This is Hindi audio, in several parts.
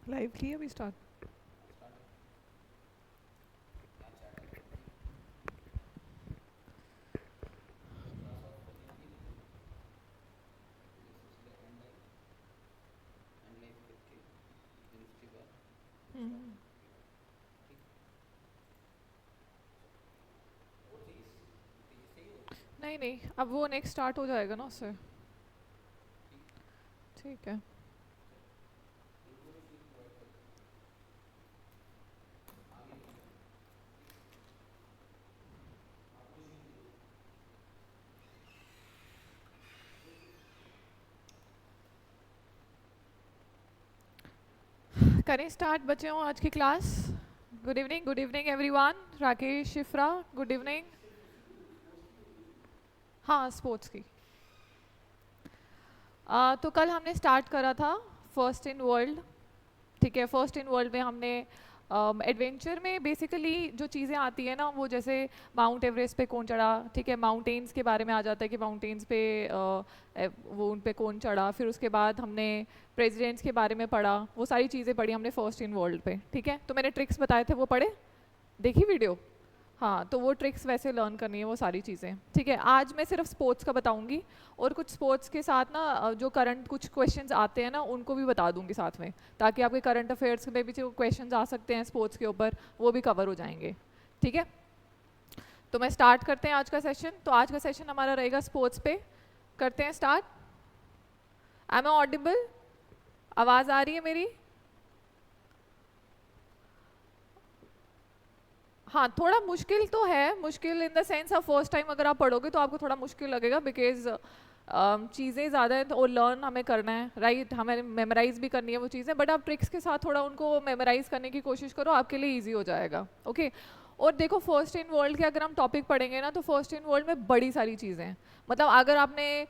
लाइव की अभी स्टार्ट। नहीं नहीं, अब वो नेक्स्ट स्टार्ट हो जाएगा ना उससे। ठीक है। करें स्टार्ट बच्चों आज की class. Good evening everyone. Rakesh Shifra, good evening. हाँ, स्पोर्ट्स की। तो कल हमने स्टार्ट करा था फर्स्ट इन वर्ल्ड। ठीक है, फर्स्ट इन वर्ल्ड में हमने एडवेंचर में बेसिकली जो चीज़ें आती है ना, वो जैसे माउंट एवरेस्ट पे कौन चढ़ा, ठीक है, माउंटेन्स के बारे में आ जाता है कि माउंटेन्स पे वो उन पे कौन चढ़ा। फिर उसके बाद हमने प्रेसिडेंट्स के बारे में पढ़ा, वो सारी चीज़ें पढ़ी हमने फर्स्ट इन वर्ल्ड पे। ठीक है, तो मैंने ट्रिक्स बताए थे, वो पढ़े, देखी वीडियो। हाँ, तो वो ट्रिक्स वैसे लर्न करनी है, वो सारी चीज़ें। ठीक है, आज मैं सिर्फ स्पोर्ट्स का बताऊंगी और कुछ स्पोर्ट्स के साथ ना जो करंट कुछ क्वेश्चंस आते हैं ना, उनको भी बता दूंगी साथ में, ताकि आपके करंट अफेयर्स में भी जो क्वेश्चंस आ सकते हैं स्पोर्ट्स के ऊपर, वो भी कवर हो जाएंगे। ठीक है, तो मैं स्टार्ट करते हैं आज का सेशन। तो आज का सेशन हमारा रहेगा स्पोर्ट्स पे। करते हैं स्टार्ट। M I audible? आवाज़ आ रही है मेरी? हाँ, थोड़ा मुश्किल तो है, मुश्किल इन द सेंस आप फर्स्ट टाइम अगर आप पढ़ोगे तो आपको थोड़ा मुश्किल लगेगा, बिकॉज चीज़ें ज़्यादा हैं तो लर्न हमें करना है, राइट, हमें मेमोराइज भी करनी है वो चीज़ें, बट आप ट्रिक्स के साथ थोड़ा उनको मेमोराइज करने की कोशिश करो, आपके लिए ईजी हो जाएगा। ओके। और देखो, फर्स्ट इन वर्ल्ड के अगर हम टॉपिक पढ़ेंगे ना, तो फर्स्ट इन वर्ल्ड में बड़ी सारी चीज़ें हैं। मतलब अगर आपने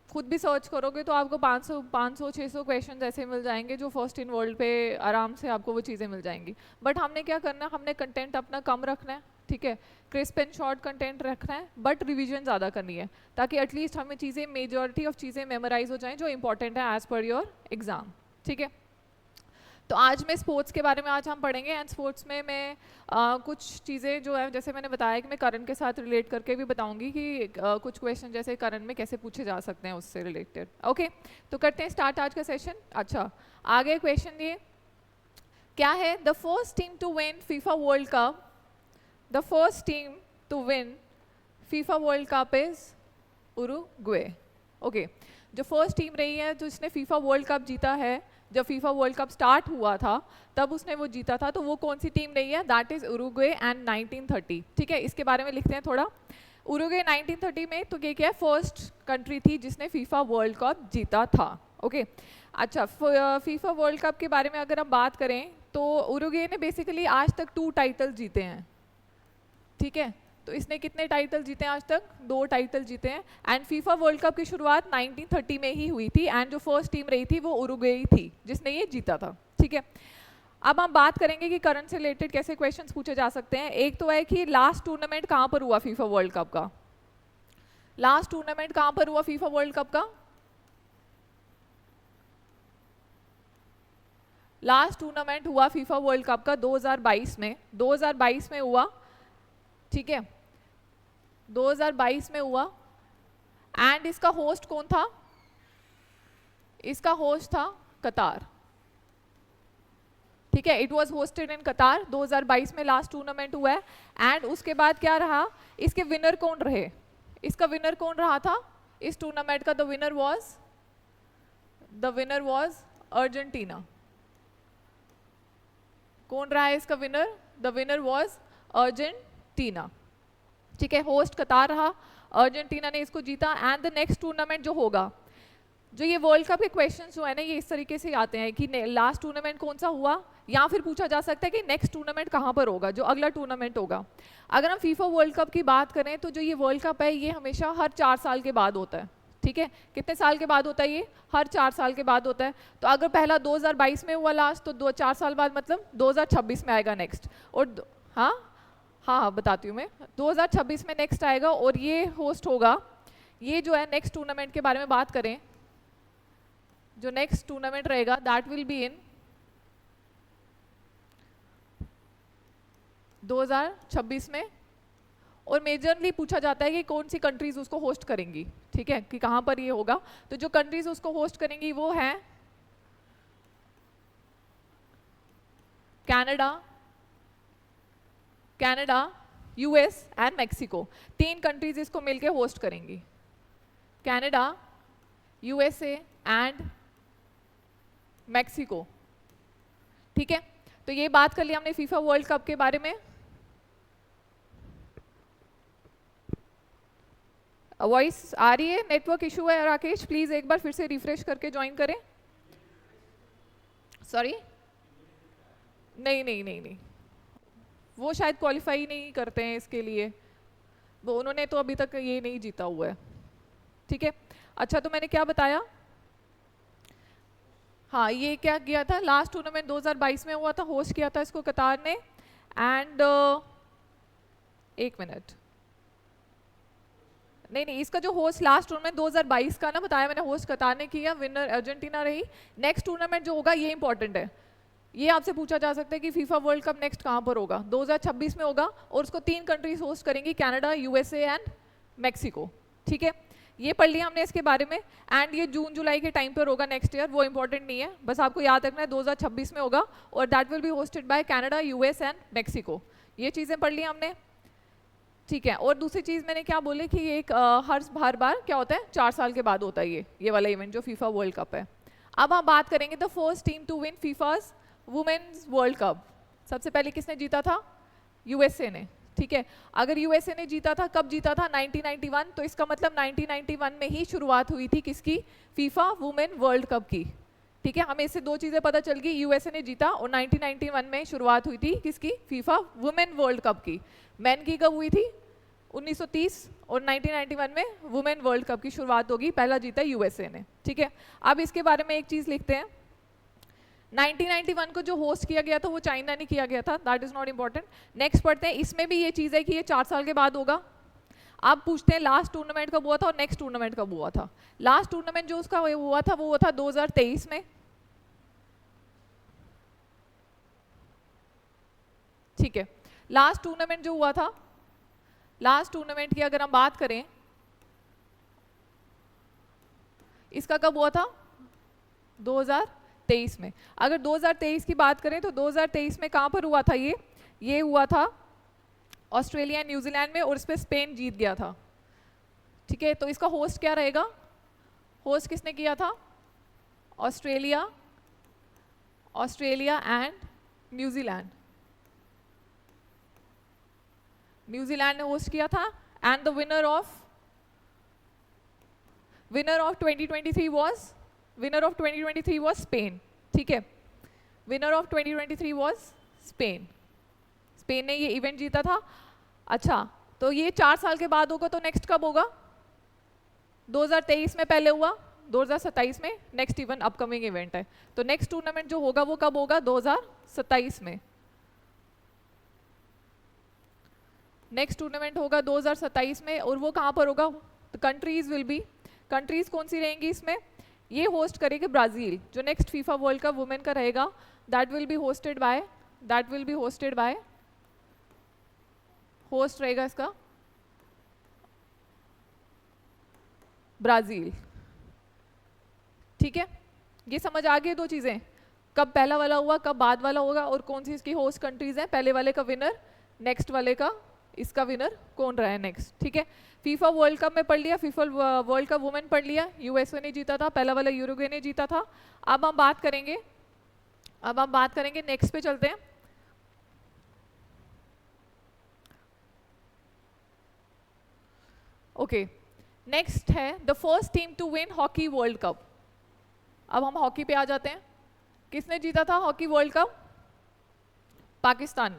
खुद भी सर्च करोगे तो आपको 500 600 क्वेश्चन ऐसे मिल जाएंगे जो फर्स्ट इन वर्ल्ड पे आराम से आपको वो चीज़ें मिल जाएंगी। बट हमने क्या करना है, हमने कंटेंट अपना कम रखना है, ठीक है, क्रिस्प एंड शॉर्ट कंटेंट रखना है, बट रिवीजन ज़्यादा करनी है, ताकि एटलीस्ट हमें चीज़ें, मेजॉरिटी ऑफ चीज़ें मेमोराइज हो जाएं जो इंपॉर्टेंट है एज पर योर एग्जाम। ठीक है, तो आज मैं स्पोर्ट्स के बारे में आज हम पढ़ेंगे। एंड स्पोर्ट्स में मैं कुछ चीज़ें जो है, जैसे मैंने बताया कि मैं करंट के साथ रिलेट करके भी बताऊंगी कि कुछ क्वेश्चन जैसे करंट में कैसे पूछे जा सकते हैं उससे रिलेटेड। ओके, तो करते हैं स्टार्ट आज का सेशन। अच्छा, आगे क्वेश्चन ये क्या है? The first team to win FIFA World Cup, the first team to win FIFA World Cup is Uruguay. Okay, जो फर्स्ट टीम रही है जिसने फीफा वर्ल्ड कप जीता है, जब फीफा वर्ल्ड कप स्टार्ट हुआ था तब उसने वो जीता था, तो वो कौन सी टीम रही है? That is Uruguay and 1930। ठीक है, इसके बारे में लिखते हैं थोड़ा। उरुग्वे 1930 में तो क्या है, फर्स्ट कंट्री थी जिसने फीफा वर्ल्ड कप जीता था। ओके, अच्छा, फीफा वर्ल्ड कप के बारे में अगर हम बात करें तो उरुग्वे ने बेसिकली आज तक 2 टाइटल जीते हैं। ठीक है, तो इसने कितने टाइटल जीते हैं आज तक? 2 टाइटल जीते हैं। एंड फीफा वर्ल्ड कप की शुरुआत 1930 में ही हुई थी, एंड जो फर्स्ट टीम रही थी वो उरुग्वे ही थी जिसने ये जीता था। ठीक है, अब हम बात करेंगे कि करंट से रिलेटेड कैसे क्वेश्चंस पूछे जा सकते हैं। एक तो है कि लास्ट टूर्नामेंट कहाँ पर हुआ फीफा वर्ल्ड कप का? लास्ट टूर्नामेंट कहाँ पर हुआ फीफा वर्ल्ड कप का? लास्ट टूर्नामेंट हुआ फीफा वर्ल्ड कप का 2022 में, 2022 में हुआ। ठीक है, 2022 में हुआ। एंड इसका होस्ट कौन था? इसका होस्ट था कतार। ठीक है, इट वाज होस्टेड इन कतार। 2022 में लास्ट टूर्नामेंट हुआ है। एंड उसके बाद क्या रहा, इसके विनर कौन रहे? इसका विनर कौन रहा था इस टूर्नामेंट का? The winner was Argentina. कौन रहा है इसका winner? The winner was Argentina. ठीक है, होस्ट कतार रहा, अर्जेंटीना ने इसको जीता। एंड द नेक्स्ट टूर्नामेंट जो होगा, जो ये वर्ल्ड कप के क्वेश्चंस जो है ना, ये इस तरीके से आते हैं कि लास्ट टूर्नामेंट कौन सा हुआ, या फिर पूछा जा सकता है कि नेक्स्ट टूर्नामेंट कहाँ पर होगा, जो अगला टूर्नामेंट होगा। अगर हम फीफा वर्ल्ड कप की बात करें तो जो ये वर्ल्ड कप है ये हमेशा हर 4 साल के बाद होता है। ठीक है, कितने साल के बाद होता है ये? हर 4 साल के बाद होता है। तो अगर पहला 2022 में हुआ लास्ट, तो 4 साल बाद मतलब 2026 में आएगा नेक्स्ट। और हाँ हाँ हाँ, बताती हूँ मैं, 2026 में नेक्स्ट आएगा और ये होस्ट होगा। ये जो है नेक्स्ट टूर्नामेंट के बारे में बात करें, जो नेक्स्ट टूर्नामेंट रहेगा दैट विल बी इन 2026 में, और मेजरली पूछा जाता है कि कौन सी कंट्रीज उसको होस्ट करेंगी, ठीक है, कि कहाँ पर ये होगा। तो जो कंट्रीज उसको होस्ट करेंगी वो है Canada, US and Mexico. 3 countries इसको मिलके होस्ट करेंगी, कनाडा, यूएसए एंड मैक्सिको, ठीक है। तो ये बात कर लिया हमने फीफा वर्ल्ड कप के बारे में। वॉइस आ रही है? नेटवर्क इशू है राकेश, प्लीज एक बार फिर से रिफ्रेश करके ज्वाइन करें। सॉरी, नहीं, वो शायद क्वालिफाई नहीं करते हैं इसके लिए, वो उन्होंने तो अभी तक ये नहीं जीता हुआ है, ठीक है। अच्छा, तो मैंने क्या बताया, हाँ, ये क्या किया था, लास्ट टूर्नामेंट 2022 में हुआ था, होस्ट किया था इसको कतार ने। एंड एक मिनट, नहीं, इसका जो होस्ट लास्ट टूर्नामेंट 2022 का ना बताया मैंने, होस्ट कतार ने किया, विनर अर्जेंटीना रही। नेक्स्ट टूर्नामेंट जो होगा ये इंपॉर्टेंट है, ये आपसे पूछा जा सकता है कि फीफा वर्ल्ड कप नेक्स्ट कहाँ पर होगा। 2026 में होगा और उसको 3 कंट्रीज होस्ट करेंगी, कनाडा, यूएसए एंड मैक्सिको, ठीक है। ये पढ़ लिया हमने इसके बारे में। एंड ये जून जुलाई के टाइम पर होगा नेक्स्ट ईयर, वो इंपॉर्टेंट नहीं है, बस आपको याद रखना है 2026 में होगा, और that will be hosted by Canada, US and Mexico. ये चीज़ें पढ़ ली हमने, ठीक है। और दूसरी चीज़ मैंने क्या बोले कि ये एक हर बार क्या होता है, 4 साल के बाद होता है ये वाला इवेंट जो फीफा वर्ल्ड कप है। अब हम बात करेंगे the first team to win FIFA's women's world cup. सबसे पहले किसने जीता था, यूएसए ने, ठीक है। अगर यूएसए ने जीता था, कब जीता था, 1991, तो इसका मतलब 1991 में ही शुरुआत हुई थी किसकी, फीफा वुमेन वर्ल्ड कप की, ठीक है। हमें इससे 2 चीज़ें पता चल गई, यूएसए ने जीता और 1991 में शुरुआत हुई थी किसकी, फीफा वुमेन वर्ल्ड कप की। मैन की कब हुई थी, 1930, और 1991 में वुमेन वर्ल्ड कप की शुरुआत होगी, पहला जीता यूएसए ने, ठीक है। अब इसके बारे में एक चीज़ लिखते हैं, 1991 को जो होस्ट किया गया था वो चाइना ने किया गया था, that is not important. Next पढ़ते हैं, इसमें भी ये चीज़ है कि ये 4 साल के बाद होगा। अब पूछते हैं लास्ट टूर्नामेंट कब हुआ था और नेक्स्ट टूर्नामेंट कब हुआ था। लास्ट टूर्नामेंट जो उसका हुआ था वो हुआ था 2023 में, ठीक है। लास्ट टूर्नामेंट जो हुआ था, लास्ट टूर्नामेंट की अगर हम बात करें, इसका कब हुआ था, 2023 में। अगर 2023 की बात करें तो 2023 में कहाँ पर हुआ था, ये हुआ था ऑस्ट्रेलिया न्यूजीलैंड में, और इस पे स्पेन जीत गया था, ठीक है। तो इसका होस्ट क्या रहेगा, होस्ट किसने किया था, ऑस्ट्रेलिया एंड न्यूजीलैंड, न्यूजीलैंड ने होस्ट किया था। And the winner of 2023 was Spain, ठीक है। विनर ऑफ 2023 वाज स्पेन ने ये इवेंट जीता था। अच्छा, तो ये 4 साल के बाद होगा, तो नेक्स्ट कब होगा, 2023 में पहले हुआ, 2027 में नेक्स्ट इवेंट अपकमिंग इवेंट है, तो नेक्स्ट टूर्नामेंट जो होगा वो कब होगा, 2027 में। नेक्स्ट टूर्नामेंट होगा 2027 में, और वो कहाँ पर होगा, कंट्रीज विल बी, कंट्रीज कौन सी रहेंगी इसमें, ये होस्ट करेगी ब्राज़ील, जो next FIFA World cup women का रहेगा, that will be hosted by host रहेगा इसका ब्राज़ील, ठीक है। ये समझ आ गई 2 चीज़ें, कब पहला वाला हुआ, कब बाद वाला होगा, और कौन सी इसकी होस्ट कंट्रीज हैं, पहले वाले का विनर, नेक्स्ट वाले का इसका विनर कौन रहा है नेक्स्ट, ठीक है। फीफा वर्ल्ड कप में पढ़ लिया, फीफा वर्ल्ड कप वुमेन पढ़ लिया, यूएसए ने जीता था, पहला वाला यूरुग्वे ने जीता था। अब हम बात करेंगे नेक्स्ट पे चलते हैं। ओके, नेक्स्ट है the first team to win hockey World Cup. अब हम हॉकी पे आ जाते हैं, किसने जीता था हॉकी वर्ल्ड कप, पाकिस्तान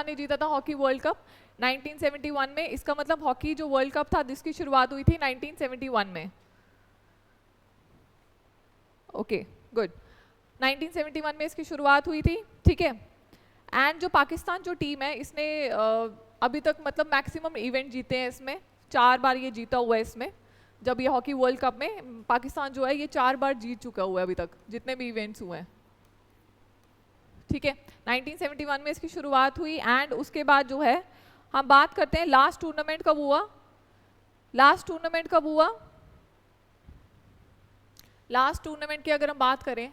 ने जीता था हॉकी वर्ल्ड कप 1971 में। इसका मतलब हॉकी जो वर्ल्ड कप था जिसकी शुरुआत हुई थी 1971 में, ओके गुड, 1971 में इसकी शुरुआत हुई थी, ठीक है। एंड जो पाकिस्तान जो टीम है इसने अभी तक मतलब मैक्सिमम इवेंट जीते हैं, इसमें 4 बार ये जीता हुआ है। इसमें जब ये हॉकी वर्ल्ड कप में पाकिस्तान जो है ये 4 बार जीत चुका हुआ है अभी तक जितने भी इवेंट्स हुए हैं, ठीक है, 1971 में इसकी शुरुआत हुई एंड उसके बाद जो है हम बात करते हैं लास्ट टूर्नामेंट कब हुआ। लास्ट टूर्नामेंट कब हुआ? लास्ट टूर्नामेंट की अगर हम बात करें,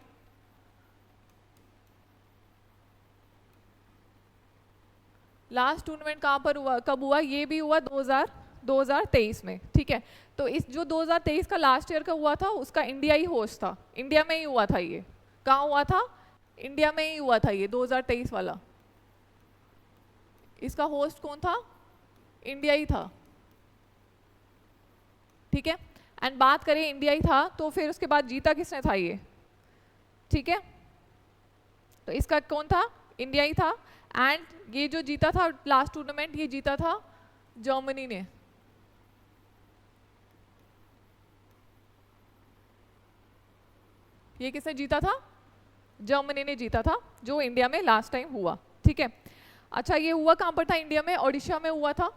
लास्ट टूर्नामेंट कहाँ पर हुआ, कब हुआ? ये भी हुआ 2023 में। ठीक है, तो इस जो 2023 का लास्ट ईयर का हुआ था उसका इंडिया ही होस्ट था, इंडिया में ही हुआ था। ये कहाँ हुआ था? इंडिया में ही हुआ था ये 2023 वाला। इसका होस्ट कौन था? इंडिया ही था। ठीक है, एंड बात करें इंडिया ही था तो फिर उसके बाद जीता किसने था ये? ठीक है, तो इसका कौन था? इंडिया ही था। एंड ये जो जीता था लास्ट टूर्नामेंट, ये जीता था जर्मनी ने। ये किसने जीता था? जर्मनी ने जीता था, जो इंडिया में लास्ट टाइम हुआ। ठीक है, अच्छा ये हुआ कहाँ पर था? इंडिया में, ओडिशा में हुआ था।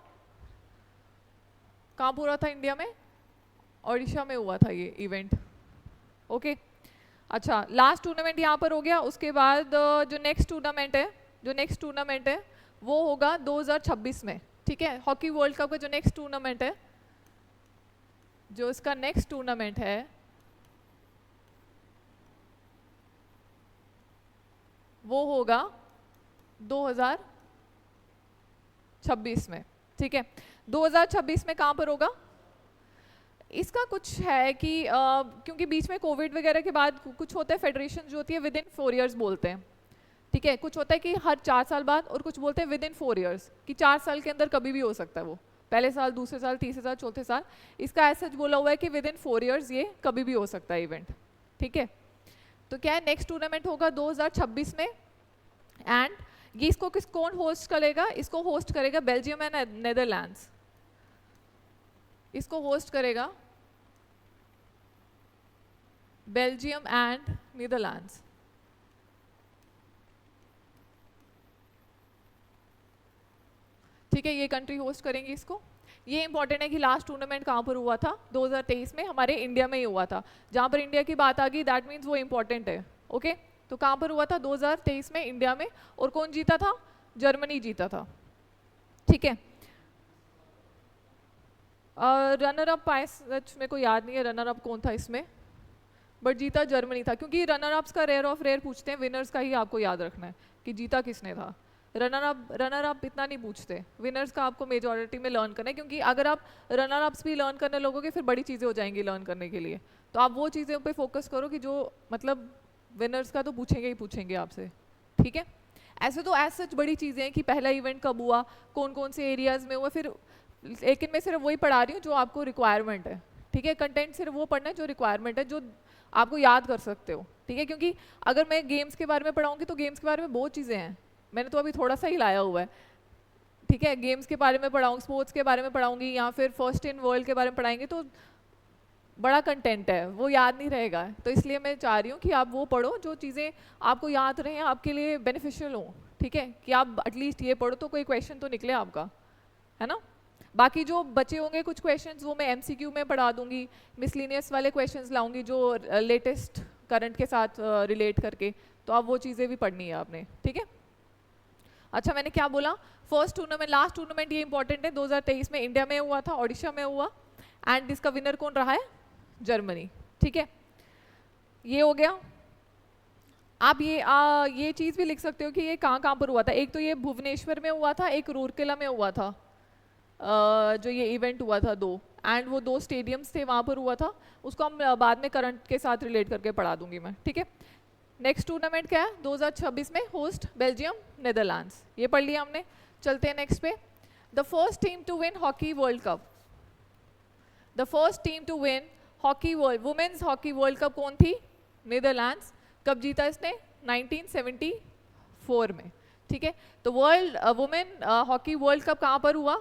कहाँ पूरा था? इंडिया में, ओडिशा में हुआ था ये इवेंट। ओके, अच्छा लास्ट टूर्नामेंट यहाँ पर हो गया। उसके बाद जो नेक्स्ट टूर्नामेंट है वो होगा 2026 में। ठीक है, हॉकी वर्ल्ड कप का जो नेक्स्ट टूर्नामेंट है, जो इसका नेक्स्ट टूर्नामेंट है वो होगा 2026 में। ठीक है, 2026 में कहाँ पर होगा? इसका कुछ है कि क्योंकि बीच में कोविड वगैरह के बाद कुछ होता है, फेडरेशन जो होती है विद इन 4 ईयर्स बोलते हैं। ठीक है, कुछ होता है कि हर 4 साल बाद, और कुछ बोलते हैं विद इन 4 ईयर्स कि 4 साल के अंदर कभी भी हो सकता है वो, पहले साल, दूसरे साल, तीसरे साल, चौथे साल। इसका ऐसा बोला हुआ है कि विद इन 4 ईयर्स ये कभी भी हो सकता है इवेंट। ठीक है, तो क्या है, नेक्स्ट टूर्नामेंट होगा 2026 में। एंड ये इसको कौन होस्ट करेगा? इसको होस्ट करेगा बेल्जियम एंड नेदरलैंड्स। इसको होस्ट करेगा बेल्जियम एंड नीदरलैंड्स। ठीक है, ये कंट्री होस्ट करेंगी इसको। ये इंपॉर्टेंट है कि लास्ट टूर्नामेंट कहाँ पर हुआ था? 2023 में हमारे इंडिया में ही हुआ था। जहाँ पर इंडिया की बात आ गई दैट मीन्स वो इंपॉर्टेंट है। ओके, तो कहाँ पर हुआ था? 2023 में इंडिया में। और कौन जीता था? जर्मनी जीता था। ठीक है, रनर अप मेरे को याद नहीं है रनर अप कौन था इसमें, बट जीता जर्मनी था। क्योंकि रनर अप्स का रेयर ऑफ रेयर पूछते हैं, विनर्स का ही आपको याद रखना है कि जीता किसने था। रनर अप इतना नहीं पूछते, विनर्स का आपको मेजॉरिटी में लर्न करना है। क्योंकि अगर आप रनर अप्स भी लर्न करने लगोगे फिर बड़ी चीज़ें हो जाएंगी लर्न करने के लिए। तो आप वो चीज़ें पे फोकस करो कि जो मतलब विनर्स का तो पूछेंगे ही पूछेंगे आपसे। ठीक है, ऐसे तो एज सच बड़ी चीज़ें हैं कि पहला इवेंट कब हुआ, कौन कौन से एरियाज़ में हुआ, फिर लेकिन मैं सिर्फ वही पढ़ा रही हूँ जो आपको रिक्वायरमेंट है। ठीक है, कंटेंट सिर्फ वो पढ़ना है जो रिक्वायरमेंट है, जो आपको याद कर सकते हो। ठीक है, क्योंकि अगर मैं गेम्स के बारे में पढ़ाऊंगी तो गेम्स के बारे में बहुत चीज़ें हैं, मैंने तो अभी थोड़ा सा ही लाया हुआ है। ठीक है, गेम्स के बारे में पढ़ाऊंगी, स्पोर्ट्स के बारे में पढ़ाऊंगी, या फिर फर्स्ट इन वर्ल्ड के बारे में पढ़ाएंगे तो बड़ा कंटेंट है, वो याद नहीं रहेगा। तो इसलिए मैं चाह रही हूँ कि आप वो पढ़ो जो चीज़ें आपको याद रहें, आपके लिए बेनिफिशियल हो। ठीक है, कि आप एटलीस्ट ये पढ़ो तो कोई क्वेश्चन तो निकले आपका, है ना। बाकी जो बचे होंगे कुछ क्वेश्चंस वो मैं एमसीक्यू में पढ़ा दूंगी, मिसलिनियस वाले क्वेश्चंस लाऊंगी जो लेटेस्ट करंट के साथ रिलेट करके, तो आप वो चीज़ें भी पढ़नी है आपने। ठीक है, अच्छा मैंने क्या बोला, फर्स्ट टूर्नामेंट, लास्ट टूर्नामेंट ये इंपॉर्टेंट है, 2023 में इंडिया में हुआ था, ओडिशा में हुआ, एंड इसका विनर कौन रहा है? जर्मनी। ठीक है, ये हो गया। आप ये चीज़ भी लिख सकते हो कि ये कहाँ कहाँ पर हुआ था। एक तो ये भुवनेश्वर में हुआ था, एक रूरकेला में हुआ था, जो ये इवेंट हुआ था 2, एंड वो 2 स्टेडियम्स थे वहाँ पर हुआ था। उसको हम बाद में करंट के साथ रिलेट करके पढ़ा दूंगी मैं। ठीक है, नेक्स्ट टूर्नामेंट क्या है? 2026 में होस्ट बेल्जियम नेदरलैंड्स, ये पढ़ लिया हमने। चलते हैं नेक्स्ट पे। The first team to win hockey World Cup, the first team to win hockey world women's hockey World Cup कौन थी? नीदरलैंड्स। कब जीता इसने? 1974 में। ठीक है, तो world women hockey World cup कहाँ पर हुआ,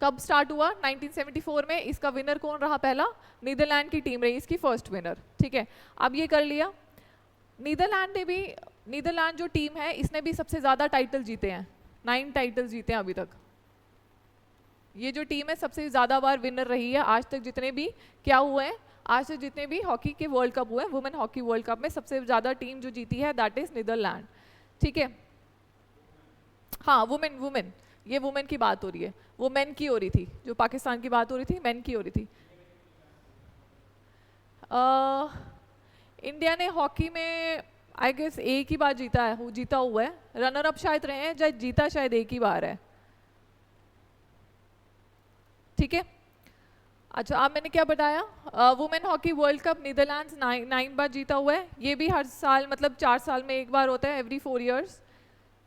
कब स्टार्ट हुआ? 1974 में। इसका विनर कौन रहा? पहला नीदरलैंड की टीम रही इसकी फर्स्ट विनर। ठीक है, अब ये कर लिया। नीदरलैंड जो टीम है इसने भी सबसे ज़्यादा टाइटल जीते हैं, 9 टाइटल जीते हैं अभी तक। ये जो टीम है सबसे ज़्यादा बार विनर रही है आज तक, जितने भी क्या हुए हैं, आज तक जितने भी हॉकी के वर्ल्ड कप हुए हैं, वुमेन हॉकी वर्ल्ड कप में सबसे ज़्यादा टीम जो जीती है दैट इज़ नीदरलैंड। ठीक है। हाँ वुमेन वुमेन, ये वुमेन की बात हो रही है, वो मेन की हो रही थी, जो पाकिस्तान की बात हो रही थी मेन की हो रही थी। इंडिया ने हॉकी में आई गेस एक ही बार जीता है, वो जीता हुआ है, रनर अप शायद रहे हैं, जीता शायद एक ही बार है। ठीक है। अच्छा अब मैंने क्या बताया, women hockey World cup Netherlands 9 बार जीता हुआ है, ये भी हर साल मतलब 4 साल में एक बार होता है, एवरी 4 इयर्स।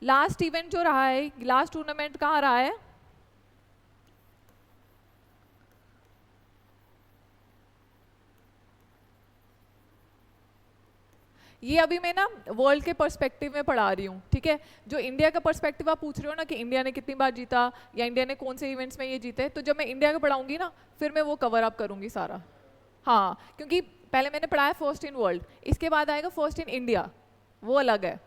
लास्ट इवेंट जो रहा है, लास्ट टूर्नामेंट कहाँ रहा है, ये अभी मैं ना वर्ल्ड के पर्सपेक्टिव में पढ़ा रही हूँ, ठीक है। जो इंडिया का पर्सपेक्टिव आप पूछ रहे हो ना कि इंडिया ने कितनी बार जीता या इंडिया ने कौन से इवेंट्स में ये जीते, तो जब मैं इंडिया का पढ़ाऊंगी ना फिर मैं वो कवर अप करूंगी सारा। हाँ क्योंकि पहले मैंने पढ़ाया फर्स्ट इन वर्ल्ड, इसके बाद आएगा फर्स्ट इन इंडिया, वो अलग है।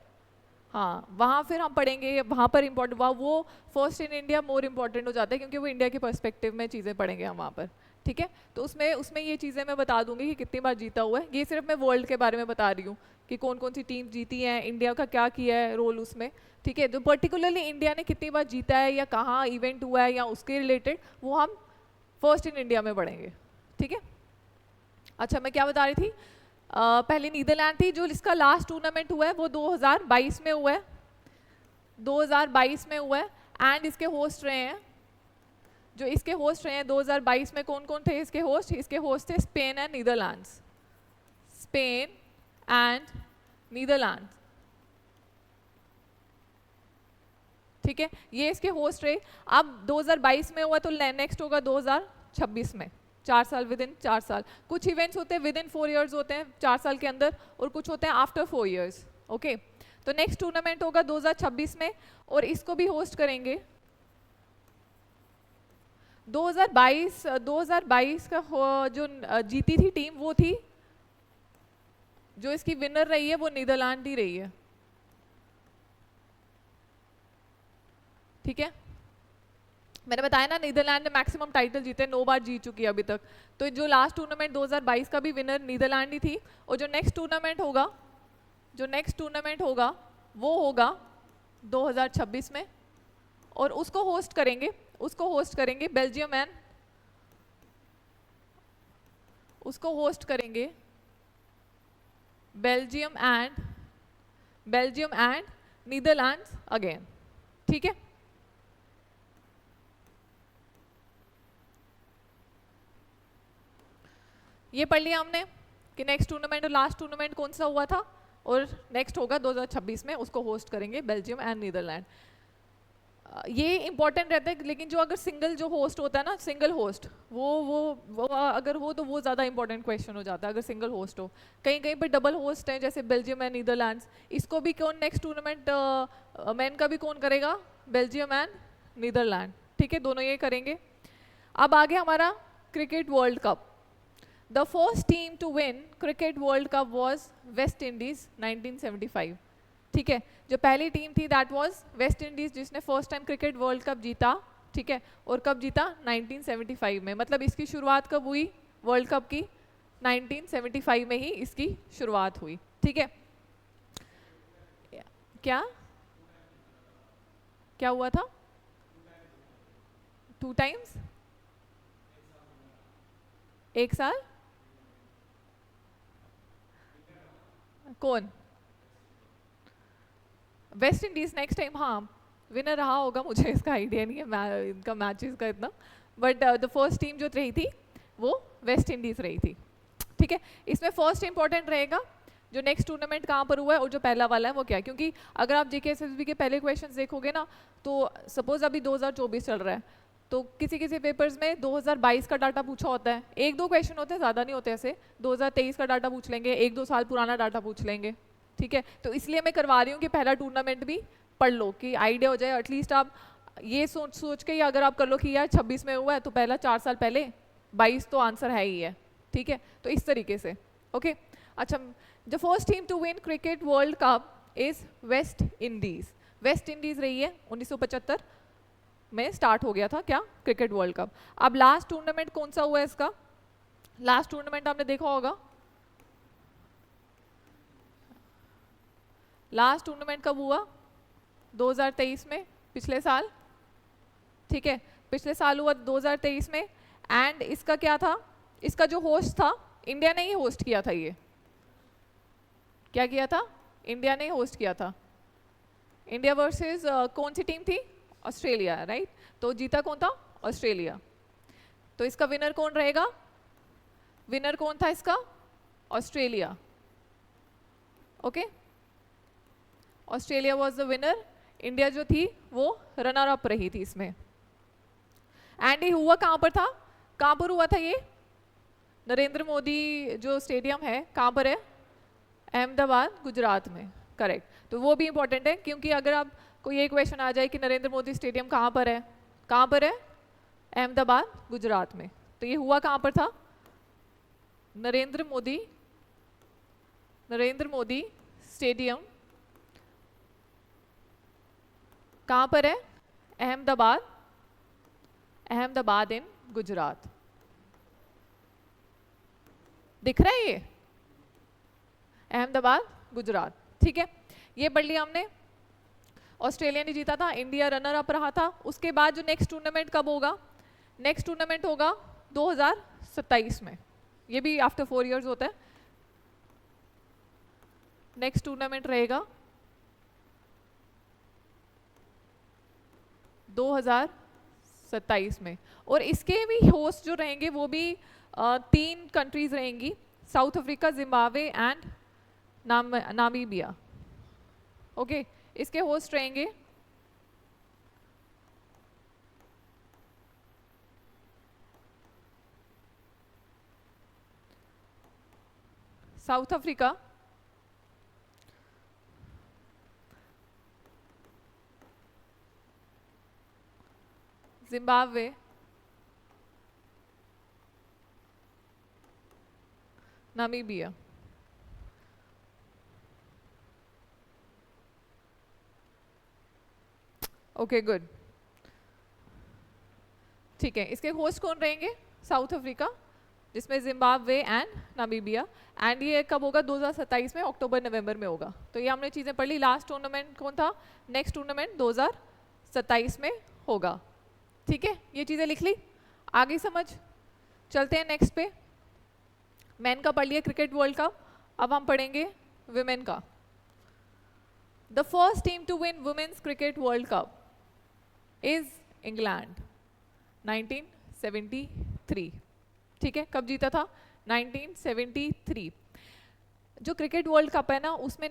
हाँ वहाँ फिर हम पढ़ेंगे, वहाँ पर इम्पोर्टेंट वो first in India more important हो जाता है क्योंकि वो इंडिया के पर्सपेक्टिव में चीज़ें पढ़ेंगे हम वहाँ पर। ठीक है, तो उसमें उसमें ये चीज़ें मैं बता दूंगी कि कितनी बार जीता हुआ है, ये सिर्फ मैं वर्ल्ड के बारे में बता रही हूँ कि कौन कौन सी टीम जीती हैं, इंडिया का क्या किया है रोल उसमें। ठीक है, तो पर्टिकुलरली इंडिया ने कितनी बार जीता है या कहाँ इवेंट हुआ है या उसके रिलेटेड वो हम फर्स्ट इन इंडिया में पढ़ेंगे। ठीक है। अच्छा मैं क्या बता रही थी, पहले नीदरलैंड थी, जो इसका लास्ट टूर्नामेंट हुआ है वो 2022 में हुआ है, 2022 में हुआ है। एंड इसके होस्ट रहे हैं, जो इसके होस्ट रहे हैं 2022 में कौन कौन थे इसके होस्ट, इसके होस्ट थे Spain and Netherlands, Spain and Netherlands. ठीक है, ये इसके होस्ट रहे। अब 2022 में हुआ तो नेक्स्ट होगा 2026 में, 4 साल विद इन 4 साल। कुछ इवेंट्स होते हैं विद इन 4 ईयर्स होते हैं 4 साल के अंदर, और कुछ होते हैं आफ्टर 4 ईयर्स। ओके, तो नेक्स्ट टूर्नामेंट होगा 2026 में और इसको भी होस्ट करेंगे 2022 का जो जीती थी टीम वो थी, जो इसकी विनर रही है वो नीदरलैंड ही रही है। ठीक है, मैंने बताया ना नीदरलैंड ने मैक्सिमम टाइटल जीते, 9 बार जीत चुकी है अभी तक। तो जो लास्ट टूर्नामेंट 2022 का भी विनर नीदरलैंड ही थी, और जो नेक्स्ट टूर्नामेंट होगा, जो नेक्स्ट टूर्नामेंट होगा वो होगा 2026 में, और उसको होस्ट करेंगे, उसको होस्ट करेंगे बेल्जियम एंड, उसको होस्ट करेंगे बेल्जियम एंड नीदरलैंड्स अगेन। ठीक है, ये पढ़ लिया हमने कि नेक्स्ट टूर्नामेंट और लास्ट टूर्नामेंट कौन सा हुआ था, और नेक्स्ट होगा 2026 में, उसको होस्ट करेंगे बेल्जियम एंड नीदरलैंड। ये इंपॉर्टेंट रहता है, लेकिन जो अगर सिंगल जो होस्ट होता है ना, सिंगल होस्ट वो अगर हो तो वो ज़्यादा इंपॉर्टेंट क्वेश्चन हो जाता है अगर सिंगल होस्ट हो। कहीं कहीं पर डबल होस्ट है जैसे बेल्जियम एंड नीदरलैंड्स, इसको भी कौन नेक्स्ट टूर्नामेंट मैन का भी कौन करेगा, बेल्जियम एंड नीदरलैंड। ठीक है, दोनों ये करेंगे। अब आगे हमारा cricket World cup. The first team to win Cricket World Cup was West Indies 1975। ठीक है, जो पहली टीम थी दैट वाज वेस्ट इंडीज, जिसने first time cricket World cup जीता। ठीक है, और कब जीता, 1975 में। मतलब इसकी शुरुआत कब हुई वर्ल्ड कप की, 1975 में ही इसकी शुरुआत हुई। ठीक है, क्या क्या हुआ था, 2 टाइम्स, एक साल, कौन, वेस्ट इंडीज नेक्स्ट टाइम, हाँ विनर रहा होगा, मुझे इसका आइडिया नहीं है इनका मैचेस का इतना, बट द फर्स्ट टीम जो रही थी वो वेस्ट इंडीज रही थी। ठीक है, इसमें फर्स्ट इंपॉर्टेंट रहेगा जो नेक्स्ट टूर्नामेंट कहाँ पर हुआ है और जो पहला वाला है वो क्या है, क्योंकि अगर आप जीके के पहले क्वेश्चंस देखोगे ना, तो सपोज अभी 2024 चल रहा है, तो किसी किसी पेपर्स में 2022 का डाटा पूछा होता है, 1-2 क्वेश्चन होते हैं, ज़्यादा नहीं होते ऐसे, 2023 का डाटा पूछ लेंगे, 1-2 साल पुराना डाटा पूछ लेंगे। ठीक है, तो इसलिए मैं करवा रही हूँ कि पहला टूर्नामेंट भी पढ़ लो कि आइडिया हो जाए, एटलीस्ट आप ये सोच के ही अगर आप कर लो कि यार 26 में हुआ है तो पहला 4 साल पहले 22 तो आंसर है ही है। ठीक है, तो इस तरीके से। ओके, अच्छा, the first team to win cricket World Cup is West Indies. West Indies रही है, 1975 में स्टार्ट हो गया था क्या, क्रिकेट वर्ल्ड कप। अब लास्ट टूर्नामेंट कौन सा हुआ है इसका, लास्ट टूर्नामेंट आपने देखा होगा, लास्ट टूर्नामेंट कब हुआ, 2023 में, पिछले साल, ठीक है, पिछले साल हुआ 2023 में। एंड इसका क्या था, इसका जो होस्ट था, इंडिया ने ही होस्ट किया था ये। क्या किया था? इंडिया ने होस्ट किया था। इंडिया वर्सेस कौन सी टीम थी? Australia, right. तो जीता कौन था? ऑस्ट्रेलिया। तो इसका विनर कौन रहेगा? विनर कौन था इसका? Australia. Okay, Australia was the winner. India जो थी वो रनर अप रही थी इसमें। एंड ये हुआ कहाँ पर था? कहाँ पर हुआ था ये? नरेंद्र मोदी जो स्टेडियम है, कहाँ पर है? अहमदाबाद, गुजरात में, करेक्ट। तो वो भी इंपॉर्टेंट है, क्योंकि अगर आप कोई ये क्वेश्चन आ जाए कि नरेंद्र मोदी स्टेडियम कहाँ पर है, कहाँ पर है? अहमदाबाद, गुजरात में। तो ये हुआ कहाँ पर था? नरेंद्र मोदी स्टेडियम कहाँ पर है? अहमदाबाद इन गुजरात। दिख रहा है ये? अहमदाबाद, गुजरात, ठीक है। ये पढ़ लिया हमने। ऑस्ट्रेलिया ने जीता था, इंडिया रनर अप रहा था। उसके बाद जो नेक्स्ट टूर्नामेंट कब होगा? नेक्स्ट टूर्नामेंट होगा 2027 में। ये भी आफ्टर 4 इयर्स होता है। नेक्स्ट टूर्नामेंट रहेगा 2027 में। और इसके भी होस्ट जो रहेंगे वो भी 3 कंट्रीज रहेंगी, south Africa, Zimbabwe and Namibia. Okay, इसके होस्ट रहेंगे south Africa, Zimbabwe, Namibia. Okay, good, ठीक है। इसके होस्ट कौन रहेंगे? साउथ अफ्रीका, जिसमें जिम्बाब्वे एंड नामीबिया। एंड ये कब होगा? 2027 में, अक्टूबर नवंबर में होगा। तो ये हमने चीज़ें पढ़ ली। लास्ट टूर्नामेंट कौन था? नेक्स्ट टूर्नामेंट 2027 में होगा, ठीक है। ये चीज़ें लिख ली, आगे समझ। चलते हैं नेक्स्ट पे। मैन का पढ़ लिया, क्रिकेट वर्ल्ड कप। अब हम पढ़ेंगे विमेन का। The first team to win women's cricket World Cup is England, 1973, ठीक है। कब जीता था? 1973। जो क्रिकेट वर्ल्ड कप है ना, उसमें